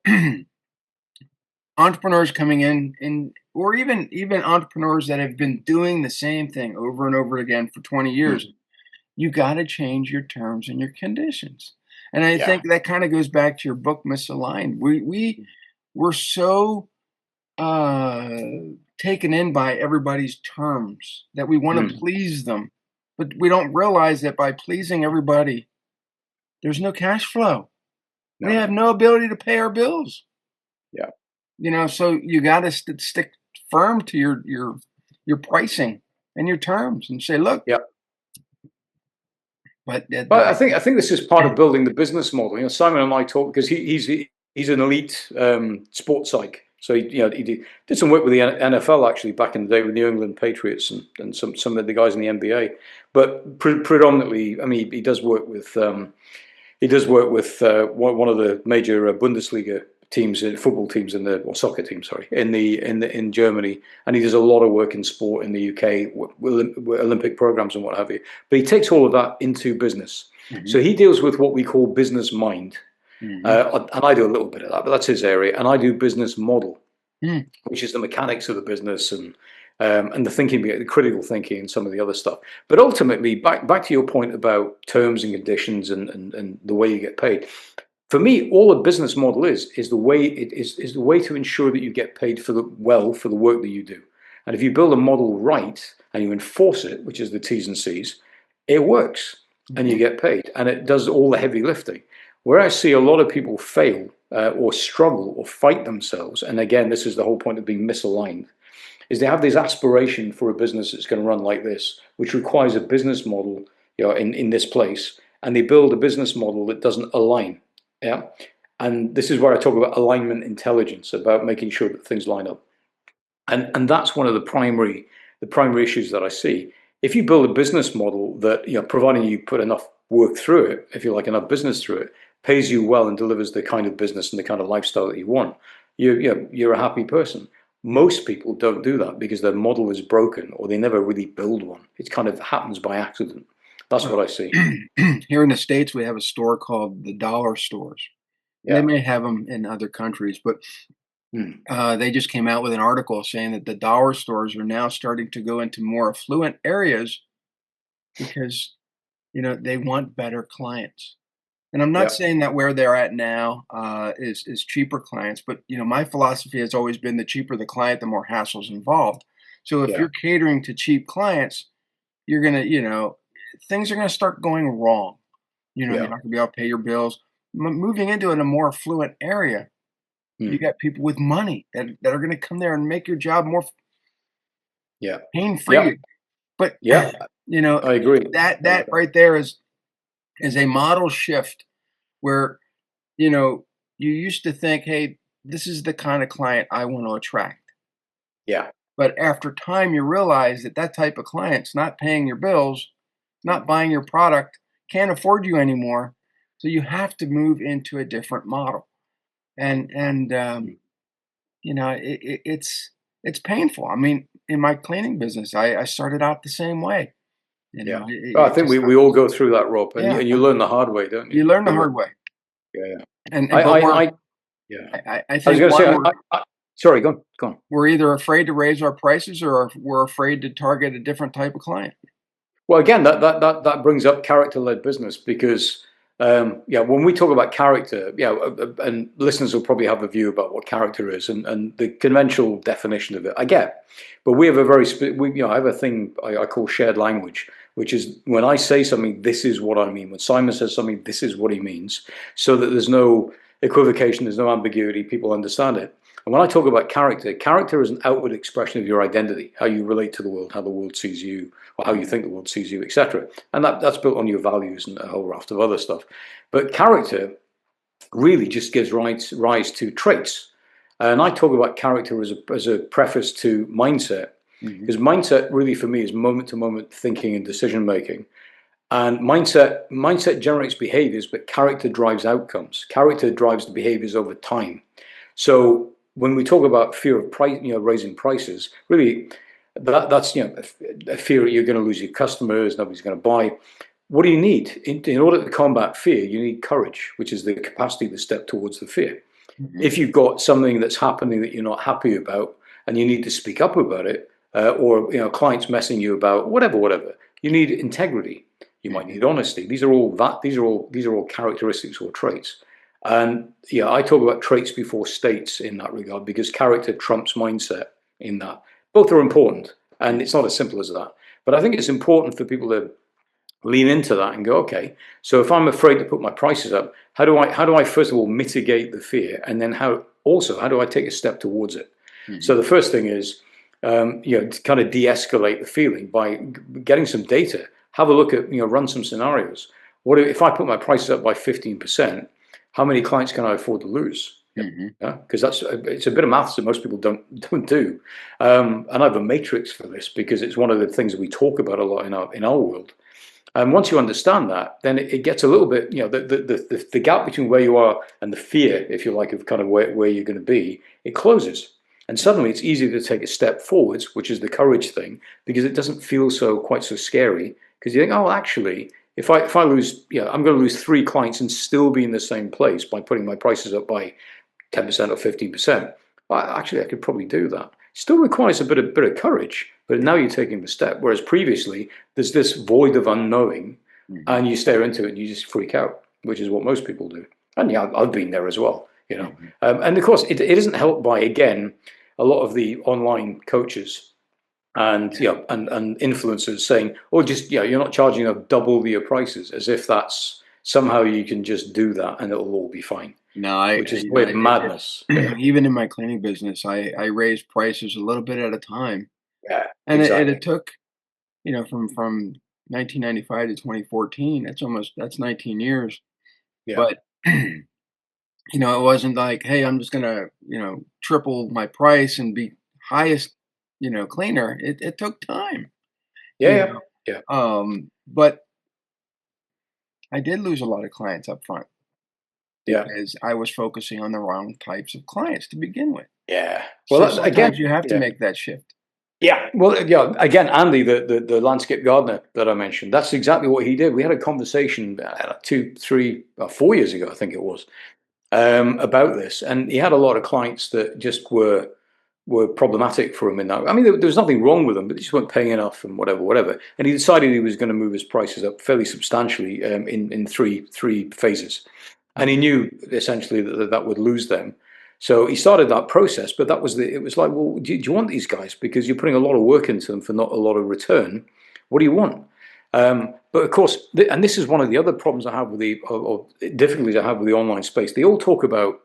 entrepreneurs coming in or even entrepreneurs that have been doing the same thing over and over again for 20 years, Mm. you got to change your terms and your conditions. And I Yeah. think that kind of goes back to your book Misaligned. We're so uh taken in by everybody's terms that we want to Mm. please them, but we don't realize that by pleasing everybody there's no cash flow. We No. have no ability to pay our bills. Yeah. So you got to stick firm to your pricing and your terms and say, look, Yeah. but But I think this is part of building the business model. Simon and I talk because he's an elite sports psych. So he did some work with the NFL actually back in the day with the New England Patriots and some of the guys in the NBA. But predominantly, I mean, he does work with one of the major Bundesliga teams, football teams or soccer teams, sorry, in Germany, and he does a lot of work in sport in the UK, with Olympic programs and what have you. But he takes all of that into business. Mhm, So he deals with what we call business mind, mhm, and I do a little bit of that, but that's his area, and I do business model, mm, which is the mechanics of the business and the thinking, the critical thinking, and some of the other stuff. But ultimately, back to your point about terms and conditions and the way you get paid. For me, all a business model is the way it is the way to ensure that you get paid for the work that you do. And if you build a model right and you enforce it, which is the T's and C's, it works and you mhm. get paid, and it does all the heavy lifting. Where I see a lot of people fail or struggle or fight themselves, and again, this is the whole point of being misaligned, is they have this aspiration for a business that's going to run like this, which requires a business model, in this place, and they build a business model that doesn't align. Yeah. And this is where I talk about alignment intelligence, about making sure that things line up. And that's one of the primary issues that I see. If you build a business model that, providing you put enough work through it, if you like enough business through it, pays you well and delivers the kind of business and the kind of lifestyle that you want, you're a happy person. Most people don't do that because their model is broken or they never really build one. It kind of happens by accident. That's Well, what I see. here in the States, we have a store called the Dollar Stores. They Yeah. may have them in other countries, but Mm. they just came out with an article saying that the dollar stores are now starting to go into more affluent areas because they want better clients. And I'm not Yeah. saying that where they're at now is cheaper clients, but my philosophy has always been the cheaper the client, the more hassles involved. So if Yeah. you're catering to cheap clients, you're gonna, things are gonna start going wrong. You're Yeah. not gonna be able to pay your bills. Moving into a more affluent area, you Mm. got people with money that are gonna come there and make your job more Yeah. pain Yeah. free. But Yeah. you know I agree. that right there is a model shift where you know, you used to think, "Hey, this is the kind of client I want to attract." Yeah. But after time, you realize that that type of client's not paying your bills, not Mm. buying your product, can't afford you anymore. So you have to move into a different model. And Mm. it's painful. I mean, in my cleaning business, I started out the same way. Yeah. Well, I It think just we all go through that, Rob, and yeah, you learn the hard way, don't you you? learn the Yeah. hard way. Yeah. And I, but I, I yeah. I I was think going to say, one sorry, go on, go on. we're either afraid to raise our prices or we're afraid to target a different type of client. Well, again, that brings up character-led business because, yeah, when we talk about character, yeah, and listeners will probably have a view about what character is and the conventional definition of it. I get, but we have a I have a thing I call shared language, which is when I say something, this is what I mean. When Simon says something, this is what he means, so that there's no equivocation, there's no ambiguity, people understand it. And when I talk about character, character is an outward expression of your identity, how you relate to the world, how the world sees you, or how you think the world sees you, etc. And that's built on your values and a whole raft of other stuff. But character really just gives rise to traits. And I talk about character as a preface to mindset, Mm-hmm. because mindset really for me is moment to moment thinking and decision making. And mindset generates behaviors, but character drives outcomes. Character drives the behaviors over time. So when we talk about fear of price, raising prices, really that's a fear that you're going to lose your customers, nobody's going to buy. What do you need in order to combat fear? You need courage, which is the capacity to step towards the fear. Mm-hmm. If you've got something that's happening that you're not happy about and you need to speak up about it, or clients messing you about whatever, you need integrity. You might need honesty. These are all characteristics or traits. And yeah, I talk about traits before states in that regard, because character trumps mindset in that. Both are important, and it's not as simple as that. But I think it's important for people to lean into that and go, okay, so if I'm afraid to put my prices up, how do I first of all mitigate the fear, and then how do I take a step towards it? Mm-hmm. So the first thing is, to kind of de-escalate the feeling by getting some data. Have a look at, run some scenarios. What if I put my prices up by 15%? How many clients can I afford to lose? Mm-hmm. Because it's a bit of maths that most people don't do. And I have a matrix for this because it's one of the things that we talk about a lot in our world. And once you understand that, then it gets a little bit, the gap between where you are and the fear, if you like, of kind of where you're going to be, it closes. And suddenly it's easier to take a step forwards, which is the courage thing, because it doesn't feel quite so scary. Because you think, oh, actually, if I lose, I'm going to lose 3 clients and still be in the same place by putting my prices up by 10% or 15%. Actually, I could probably do that. Still requires a bit of courage, but now you're taking the step. Whereas previously, there's this void of unknowing, Mm-hmm. and you stare into it and you just freak out, which is what most people do. And yeah, I've been there as well, Mm-hmm. And of course, it isn't helped by, again, a lot of the online coaches and and influencers saying, "Oh, just you're not charging enough, double your prices," as if that's somehow you can just do that and it'll all be fine, No, which is with madness. Yeah, even in my cleaning business, I raised prices a little bit at a time, yeah, and it exactly. took, from 1995 to 2014. That's 19 years. Yeah, But it wasn't like, hey, I'm just gonna, triple my price and be highest, cleaner. It took time, yeah, you yeah, know. yeah, But I did lose a lot of clients up front yeah, because I was focusing on the wrong types of clients to begin with. yeah. Well, So again, sometimes you have to yeah, make that shift. yeah. Well, yeah. Again, Andy, the landscape gardener that I mentioned, that's exactly what he did. We had a conversation 2, 3, 4 years ago, I think it was, about this, and he had a lot of clients that just were problematic for him in that. I mean, there was nothing wrong with them, but they just weren't paying enough and whatever. And he decided he was going to move his prices up fairly substantially in three phases. And he Mhm. knew essentially that would lose them. So he started that process, but it was like, well, do you want these guys? Because you're putting a lot of work into them for not a lot of return. What do you want? But of course, and this is one of the other problems I have with or difficulties I have with the online space. They all talk about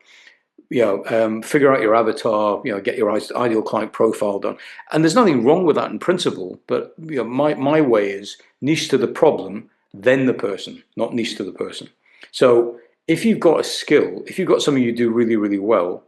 figure out your avatar, get your ideal client profile done. And there's nothing wrong with that in principle, but my way is niche to the problem, then the person, not niche to the person. So if you've got a skill, if you've got something you do really, really well,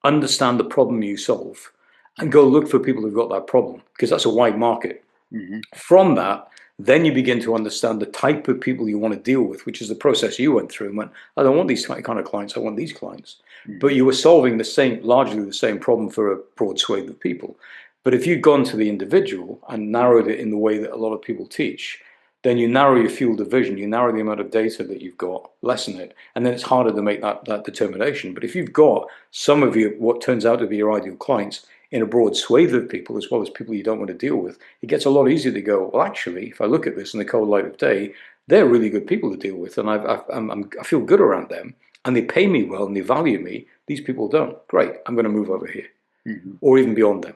understand the problem you solve and go look for people who've got that problem, because that's a wide market. Mhm. From that, then you begin to understand the type of people you want to deal with, which is the process you went through and went, I don't want these kind of clients, I want these clients. But Mhm. you were solving largely the same problem for a broad swathe of people. But if you'd gone to the individual and narrowed it in the way that a lot of people teach, then you narrow your field of vision, you narrow the amount of data that you've got, lessen it, and then it's harder to make that determination. But if you've got some of what turns out to be your ideal clients in a broad swathe of people, as well as people you don't want to deal with, it gets a lot easier to go, well, actually, if I look at this in the cold light of day, they're really good people to deal with, and I feel good around them, and they pay me well, and they value me. These people don't. Great, I'm going to move over here, Mhm. or even beyond them.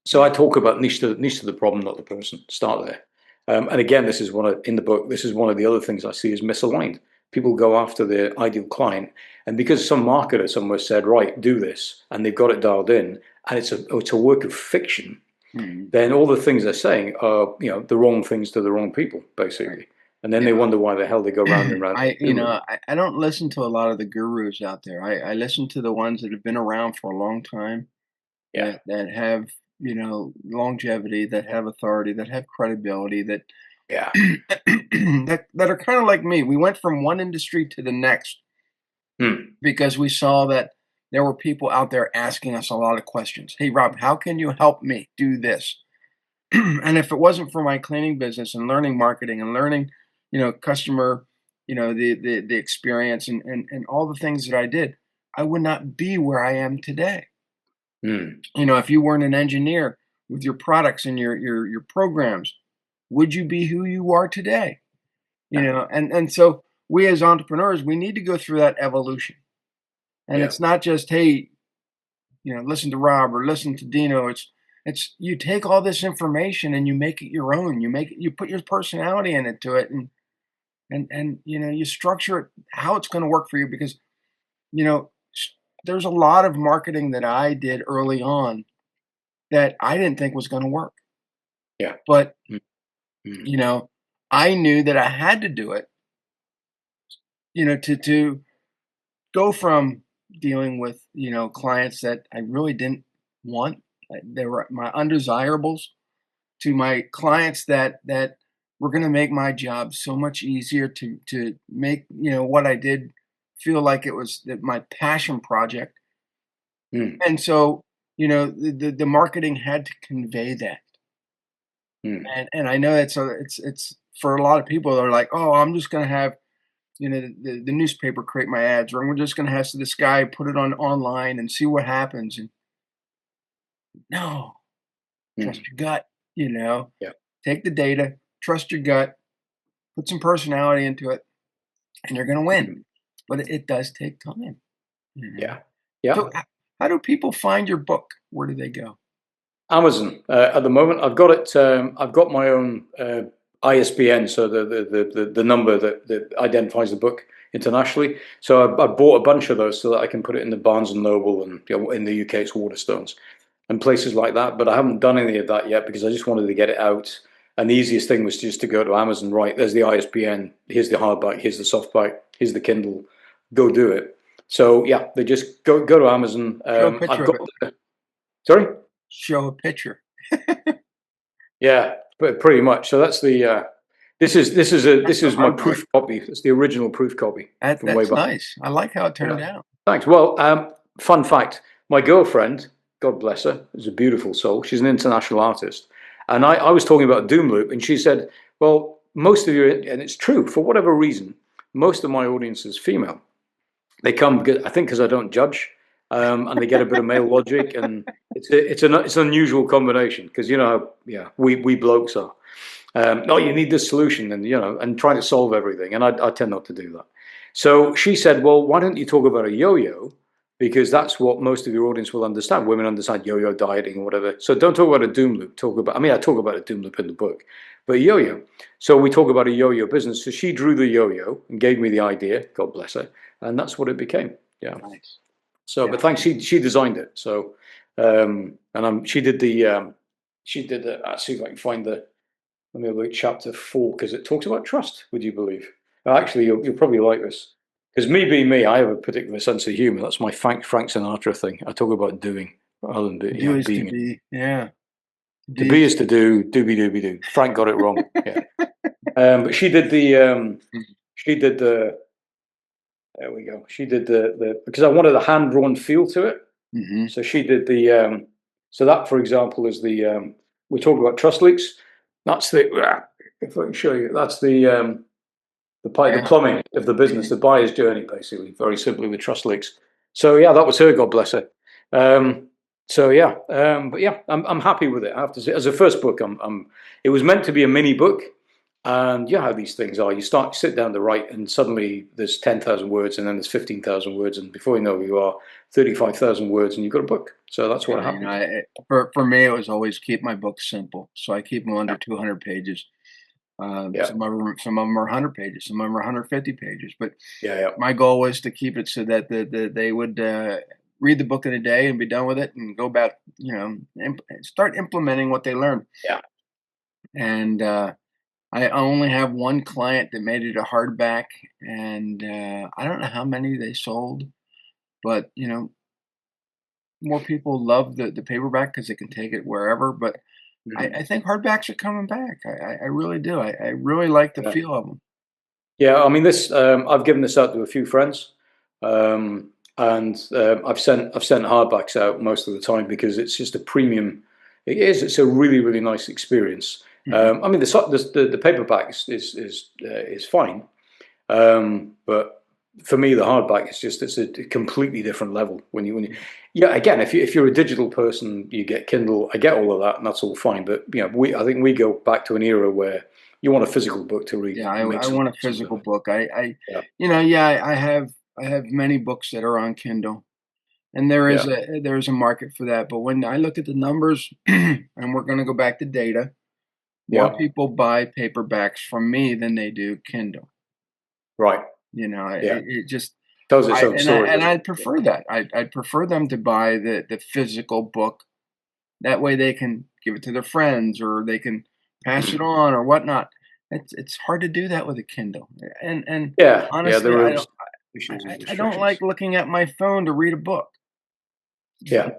So Yeah. I talk about niche to the problem, not the person. Start there. And again, this is in the book. This is one of the other things I see is misaligned. People go after their ideal client, and because some marketer somewhere said, right, do this, and they've got it dialed in, and it's a work of fiction, Mhm. then all the things they're saying are, the wrong things to the wrong people, Right. basically. And then Yeah. they wonder why the hell they go round and round I in a doom loop. I don't listen to a lot of the gurus out there. I listen to the ones that have been around for a long time, Yeah, that have, longevity, that have authority, that have credibility, that yeah, that are kind of like me. We went from one industry to the next hmm, because we saw that there were people out there asking us a lot of questions. Hey, Rob, how can you help me do this? And if it wasn't for my cleaning business and learning marketing and learning, customer, the experience and all the things that I did, I would not be where I am today. hmm, If you weren't an engineer with your products and your programs, would you be who you are today? yeah, And so we as entrepreneurs, we need to go through that evolution. And yeah, it's not just, hey, listen to Rob or listen to Dino. It's you take all this information and you make it your own. You put your personality into it, and you structure it how it's going to work for you, because you know s- there's a lot of marketing that I did early on that I didn't think was going to work. yeah, But, hmm, hmm, you know, I knew that I had to do it, to go from dealing with, clients that I really didn't want. They were my undesirables, to my clients that were going to make my job so much easier, to make, what I did feel like it was my passion project. hmm, And so, the marketing had to convey that. hmm, And I know it's for a lot of people, they're like, "Oh, I'm just gonna have, the newspaper create my ads, or we're just gonna have this guy put it on online and see what happens." And no, trust hmm, your gut, you know. yeah, Take the data, trust your gut, put some personality into it, and you're gonna win. hmm, But it does take time, you know. yeah, yeah. So how do people find your book? Where do they go? Amazon. At the moment, I've got it. I've got my own ISBN, so the number that identifies the book internationally. So I bought a bunch of those so that I can put it in the Barnes and Noble, and in the UK it's Waterstones and places like that. But I haven't done any of that yet because I just wanted to get it out. And the easiest thing was just to go to Amazon. Right, there's the ISBN. Here's the hardback. Here's the softback. Here's the Kindle. Go do it. So yeah, they just go to Amazon. Show a I've picture of got it. sorry. Show a picture. Yeah, pretty much. So that's the this That's the is my hard part. proof copy. It's the original proof copy from way That's back. nice. I like how it turned Yeah. out. Thanks. Well, fun fact: my girlfriend, God bless her, is a beautiful soul. She's an international artist, and I was talking about Doom Loop, and she said, "Well, most of you," and it's true for whatever reason, most of my audience is female. They come, I think, because I don't judge, and they get a bit of male logic, and it's an unusual combination because yeah, we blokes are. No, you need this solution, and and trying to solve everything. And I tend not to do that. So she said, "Well, why don't you talk about a yo-yo? Because that's what most of your audience will understand. Women understand yo-yo dieting or whatever. So don't talk about a doom loop. Talk about. I mean, I talk about a doom loop in the book, but yo-yo. So we talk about a yo-yo business. So she drew the yo-yo and gave me the idea. God bless her, and that's what it became. Yeah. Nice. So, Yeah. but thanks, she designed it. So, and she did she did the. Let's see if I can find the let me have a look at chapter 4 because it talks about trust. Would you believe? Actually, you'll probably like this because me being me, I have a particular sense of humor. That's my Frank Sinatra thing. I talk about doing rather than Do is to being. be. Yeah. To Be be is is to do. Doobie doobie do. Frank got it wrong. Yeah. But she did the. She did the. There we go. She did the because I wanted a hand drawn feel to it. Mhm. So she did the. So that, for example, is the. We talk about trust leaks. That's the. If I can show you, that's the Yeah. plumbing of the business, the buyer's journey, basically, very simply with trust leaks. So yeah, that was her. God bless her. Um, so yeah, but yeah, I'm happy with it. I have to say, as a first book, it was meant to be a mini book, and yeah, how these things are. You sit down to write, and suddenly there's 10,000 words, and then there's 15,000 words, and before you know it, you are 35,000 words, and you've got a book. So that's what Yeah, happens. for me, it was always keep my books simple, so I keep them under 200 pages. Yeah. Some of them are 100 pages, some of them are 150 pages. But Yeah. Yeah. my goal was to keep it so that they would read the book in a day and be done with it and go about, start implementing what they learned. Yeah. And I only have one client that made it a hardback, and I don't know how many they sold, but more people love the paperback because they can take it wherever. But I Mhm. think hardbacks are coming back. I really do. I really like the Yeah. feel of them. Yeah, I mean, this I've given this out to a few friends, and I've sent hardbacks out most of the time because it's just a premium. It is. It's a really really nice experience. Mhm. I mean, the paperback is fine, but for me, the hardback is just it's a completely different level. Yeah, again, if you're a digital person, you get Kindle. I get all of that, and that's all fine. But I think we go back to an era where you want a physical book to read Yeah, and I make want a some of physical it. book. Yeah, Yeah, I have many books that are on Kindle, and yeah, there is a market for that. But when I look at the numbers, and we're going to go back to data, more yeah. people buy paperbacks from me than they do Kindle. Right. Yeah. It just Tells its own story, and doesn't I it? Yeah. prefer that. I'd prefer them to buy the physical book. That way they can give it to their friends or they can pass it Mhm. on or whatnot. It's hard to do that with a Kindle. And Yeah. Yeah. honestly, There are issues and I don't like restrictions. looking at my phone to read a book. Yeah.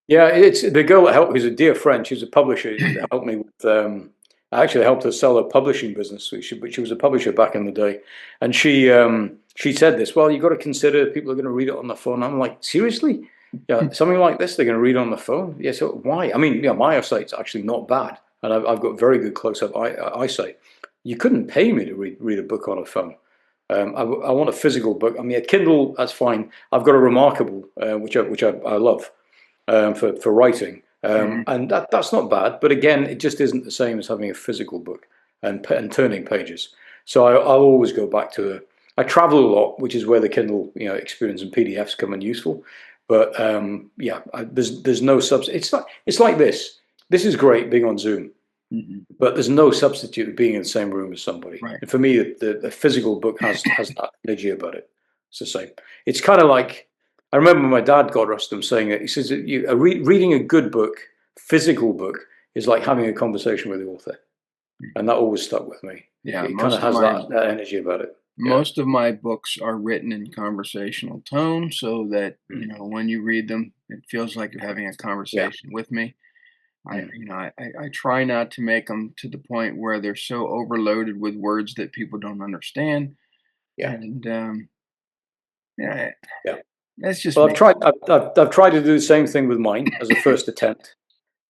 Yeah, it's the girl that helped, who's a dear friend. She was a publisher that helped me with. I actually helped her sell her publishing business. But she was a publisher back in the day, and she said this. Well, you got to consider people are going to read it on the phone. I'm like, seriously? Yeah, something like this they're going to read on the phone. Yeah, so why? I mean, yeah, my eyesight's actually not bad, and I've got very good close-up eyesight. You couldn't pay me to read a book on a phone. I want a physical book. I mean, a Kindle, that's fine. I've got a Remarkable, which I love for writing, Mhm. and that's not bad. But again, it just isn't the same as having a physical book and turning pages. So I'll always go back to a. I travel a lot, which is where the Kindle experience and PDFs come in useful. But yeah, there's no substitute. It's like this. This is great being on Zoom, Mhm. but there's no substitute of being in the same room as somebody. Right. And for me, the physical book has that energy about it. It's the same. It's kind of like I remember my dad, God rest him, saying that he says that reading a good book, physical book, is like having a conversation with the author, and that always stuck with me. Yeah, It kind of has that energy about it. Yeah. most of my books are written in conversational tone so that, Mm. when you read them, it feels like you're having a Yeah. conversation with me. Mm. I try not to make them to the point where they're so overloaded with words that people don't understand. Yeah. And yeah, Yeah. that's just Well, I've me. tried. I've tried to do the same thing with mine as a first attempt.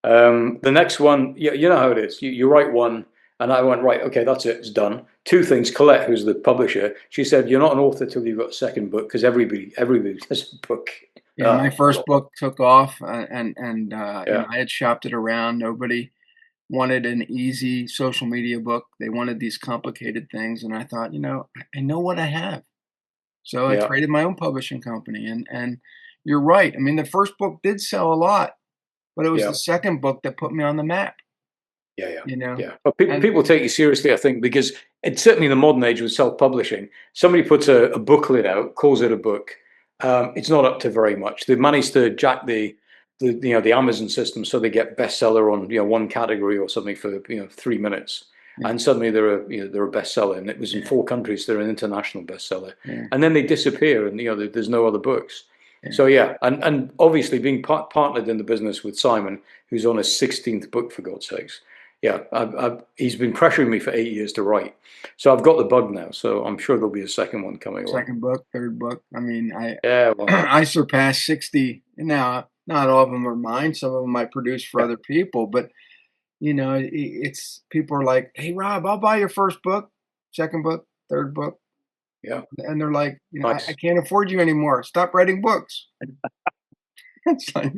The next one, you know how it is. You write one, and I went, right, okay, that's it, it's done. Two things. Colette, who's the publisher, she said, you're not an author till you've got a second book because everybody has a book. Yeah, my God. first book took off, and Yeah, I had shopped it around. Nobody wanted an easy social media book. They wanted these complicated things, and I thought, I know what I have. So I yeah, created my own publishing company, and you're right. I mean, the first book did sell a lot, but it was yeah, the second book that put me on the map, yeah, yeah, you know? yeah. But people And people take you seriously, I think, because it's certainly in the modern age with self-publishing. Somebody puts a booklet out, calls it a book. It's not up to very much. They've managed to jack the Amazon system so they get bestseller on one category or something for 3 minutes, yeah, and suddenly they're a bestseller, and it was in yeah, 4 countries. They're an international bestseller, yeah, and then they disappear, and there's no other books. yeah. So yeah, and obviously being partnered in the business with Simon, who's on his 16th book for God's sakes. Yeah, he's been pressuring me for 8 years to write, so I've got the bug now. So I'm sure there'll be a second one coming along. Second book, third book. I mean, Yeah, well, I surpassed 60. Now, not all of them are mine. Some of them I produce for yeah, other people, but it's people are like, "Hey, Rob, I'll buy your first book, second book, third book," yeah, and they're like, I nice. can't afford you anymore. Stop writing books." It's like,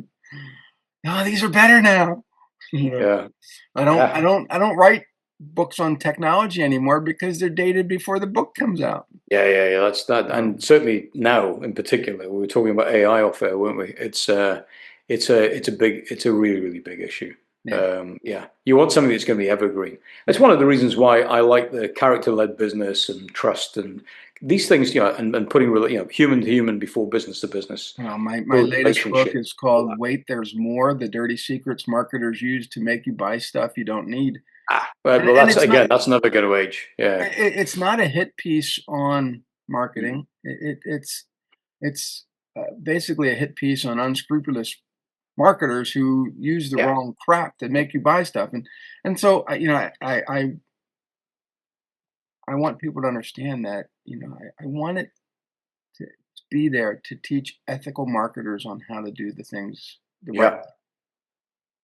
no, these are better now. You know, Yeah, I yeah, don't write books on technology anymore because they're dated before the book comes out. yeah. That's that, and Um, certainly now in particular, we were talking about AI off air, weren't we? It's a really really big issue. Yeah. Yeah, you want something that's going to be evergreen. That's one of the reasons why I like the character-led business and trust and these things, and putting human to human before business to business, Well, my latest book relationship, is all called that. Wait, There's More: The Dirty Secrets Marketers Use to Make You Buy Stuff You Don't Need. Well, And that's it's not again, that's never going to age. Yeah, it's not a hit piece on mm, marketing. It's basically a hit piece on unscrupulous marketers who use the yeah, wrong crap to make you buy stuff. And so I want people to understand that I want it to be there to teach ethical marketers on how to do the things the right. yeah.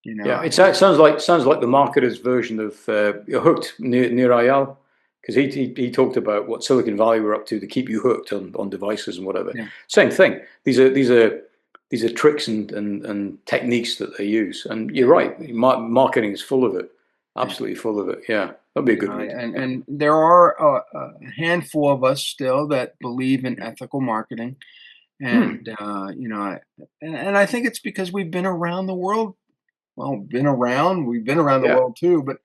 You know, Yeah, it sounds like the marketer's version of Hooked near Ayal, because he talked about what Silicon Valley were up to keep you hooked on devices and whatever. yeah, Same thing. These are tricks and techniques that they use. And you're yeah, right. Marketing is full of it. yeah. Absolutely full of it. Yeah, that'd be a good read. And Yeah. there are a handful of us still that believe in ethical marketing, Hmm. and and I think it's because we've been around the world. Well, we've been around the Yeah. world too, but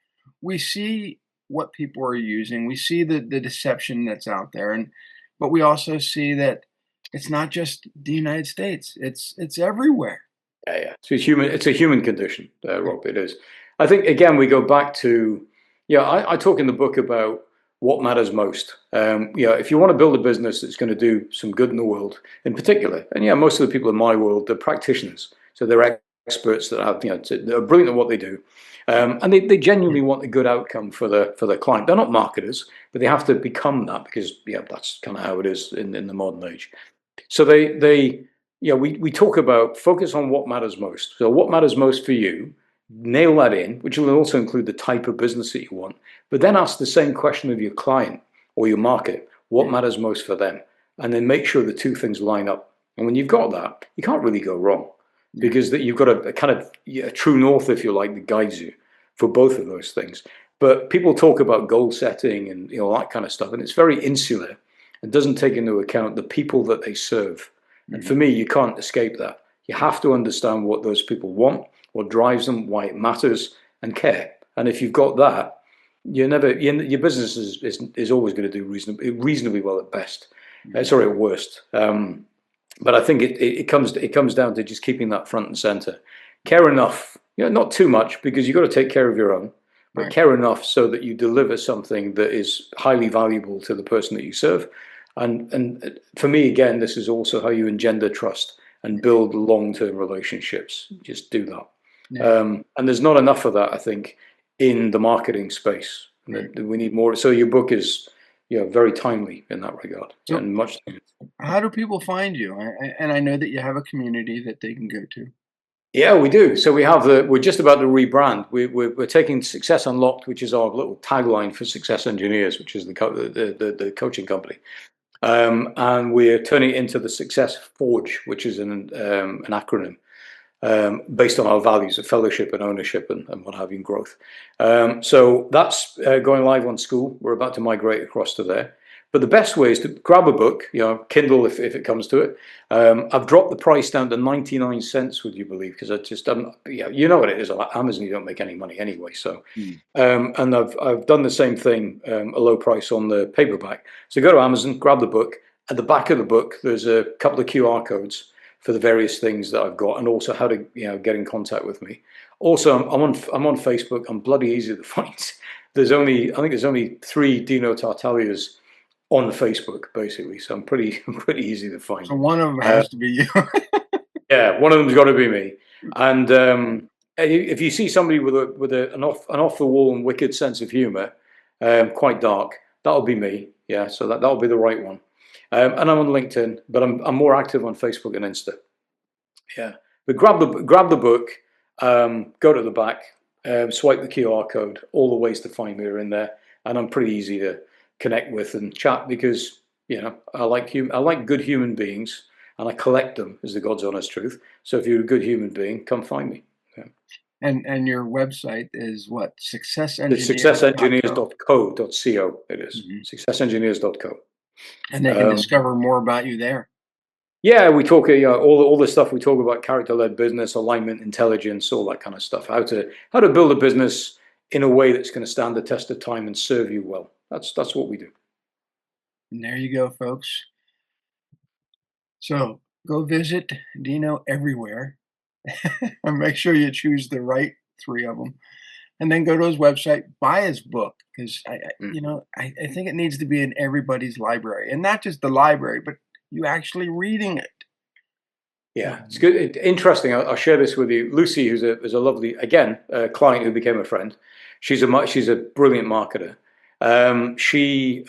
we see what people are using. We see the deception that's out there, but we also see that it's not just the United States. It's everywhere. Yeah, yeah. So it's human. It's a human condition, Yeah, Rob. It is. I think again we go back to, yeah. I talk in the book about what matters most. If you want to build a business that's going to do some good in the world, in particular, and yeah, most of the people in my world, they're practitioners, so they're experts that have, they're brilliant at what they do, and they genuinely want a good outcome for their client. They're not marketers, but they have to become that because yeah, that's kind of how it is in the modern age. So we talk about focus on what matters most. So what matters most for you, nail that in, which will also include the type of business that you want. But then ask the same question of your client or your market, what yeah, matters most for them, and then make sure the two things line up. And when you've got that, you can't really go wrong yeah, because that you've got a kind of a true north, if you like, that guides you for both of those things. But people talk about goal setting and that kind of stuff, and it's very insular and doesn't take into account the people that they serve. And for mhm, me, you can't escape that. You have to understand what those people want, what drives them, why it matters, and care. And if you've got that, your business is always going to do reasonably well at best. yeah, Sorry, at worst. But I think it comes down to just keeping that front and center. Care enough, not too much because you've got to take care of your own, but right, care enough so that you deliver something that is highly valuable to the person that you serve. And for me, again, this is also how you engender trust and build long-term relationships. Just do that. yeah, And there's not enough of that, I think, in the marketing space. right. We need more. So your book is, very timely in that regard, So, and much. how do people find you? And I know that you have a community that they can go to. Yeah, we do. So we're just about to rebrand. We're taking Success Unlocked, which is our little tagline for Success Engineers, which is the coaching company. And we're turning it into the Success Forge, which is an acronym based on our values of fellowship and ownership and what have you, and growth. So that's going live on school. We're about to migrate across to there. But the best way is to grab a book, Kindle if it comes to it. I've dropped the price down to 99 cents, would you believe? Because I just, you know what it is. Amazon, you don't make any money anyway. So, Hmm. and I've done the same thing, a low price on the paperback. So go to Amazon, grab the book. At the back of the book, there's a couple of QR codes for the various things that I've got, and also how to get in contact with me. Also, I'm on Facebook. I'm bloody easy to find. I think there's only 3 Dino Tartaglias on Facebook, basically. So I'm pretty I'm pretty easy to So find. one of them Uh, has to be you. yeah, one of them's got to be me. And if you see somebody with an off the wall and wicked sense of humour, quite dark, that'll be me. Yeah, so that'll be the right one. And I'm on LinkedIn, but I'm more active on Facebook and Insta. Yeah, but grab the book, go to the back, swipe the QR code. All the ways to find me are in there, and I'm pretty easy to connect with and chat because I like good human beings, and I collect them is the God's honest truth. So if you're a good human being, come find me. Yeah. And your website is what? It's Successengineers.co. successengineers.co. It is Mhm. successengineers.co. And they can Um, discover more about you there. Yeah, we talk all the stuff we talk about: character-led business, alignment, intelligence, all that kind of stuff. How to build a business in a way that's going to stand the test of time and serve you well. That's what we do. And there you go, folks. So go visit Dino everywhere and make sure you choose the right three of them. And then go to his website, buy his book because Mm. I think it needs to be in everybody's library, and not just the library, but you actually reading it. Yeah, it's Um, good. Interesting. I'll share this with you. Lucy, who's a lovely, again, client who became a friend. She's a brilliant marketer. She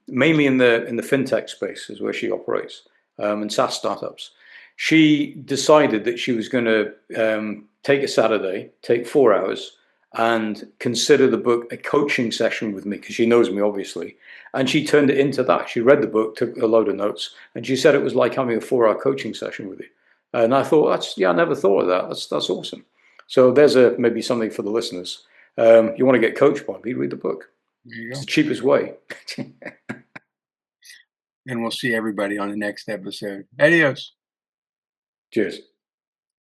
mainly in the fintech space is where she operates, and SaaS startups. She decided that she was going to take a Saturday, take 4 hours, and consider the book a coaching session with me because she knows me obviously, and she turned it into that. She read the book, took a load of notes, and she said it was like having a 4 hour coaching session with you. And I thought, I never thought of that. That's awesome. So there's maybe something for the listeners. You want to get coached by me, read the book. there you It's the go. cheapest way. And we'll see everybody on the next episode. Adios. Cheers.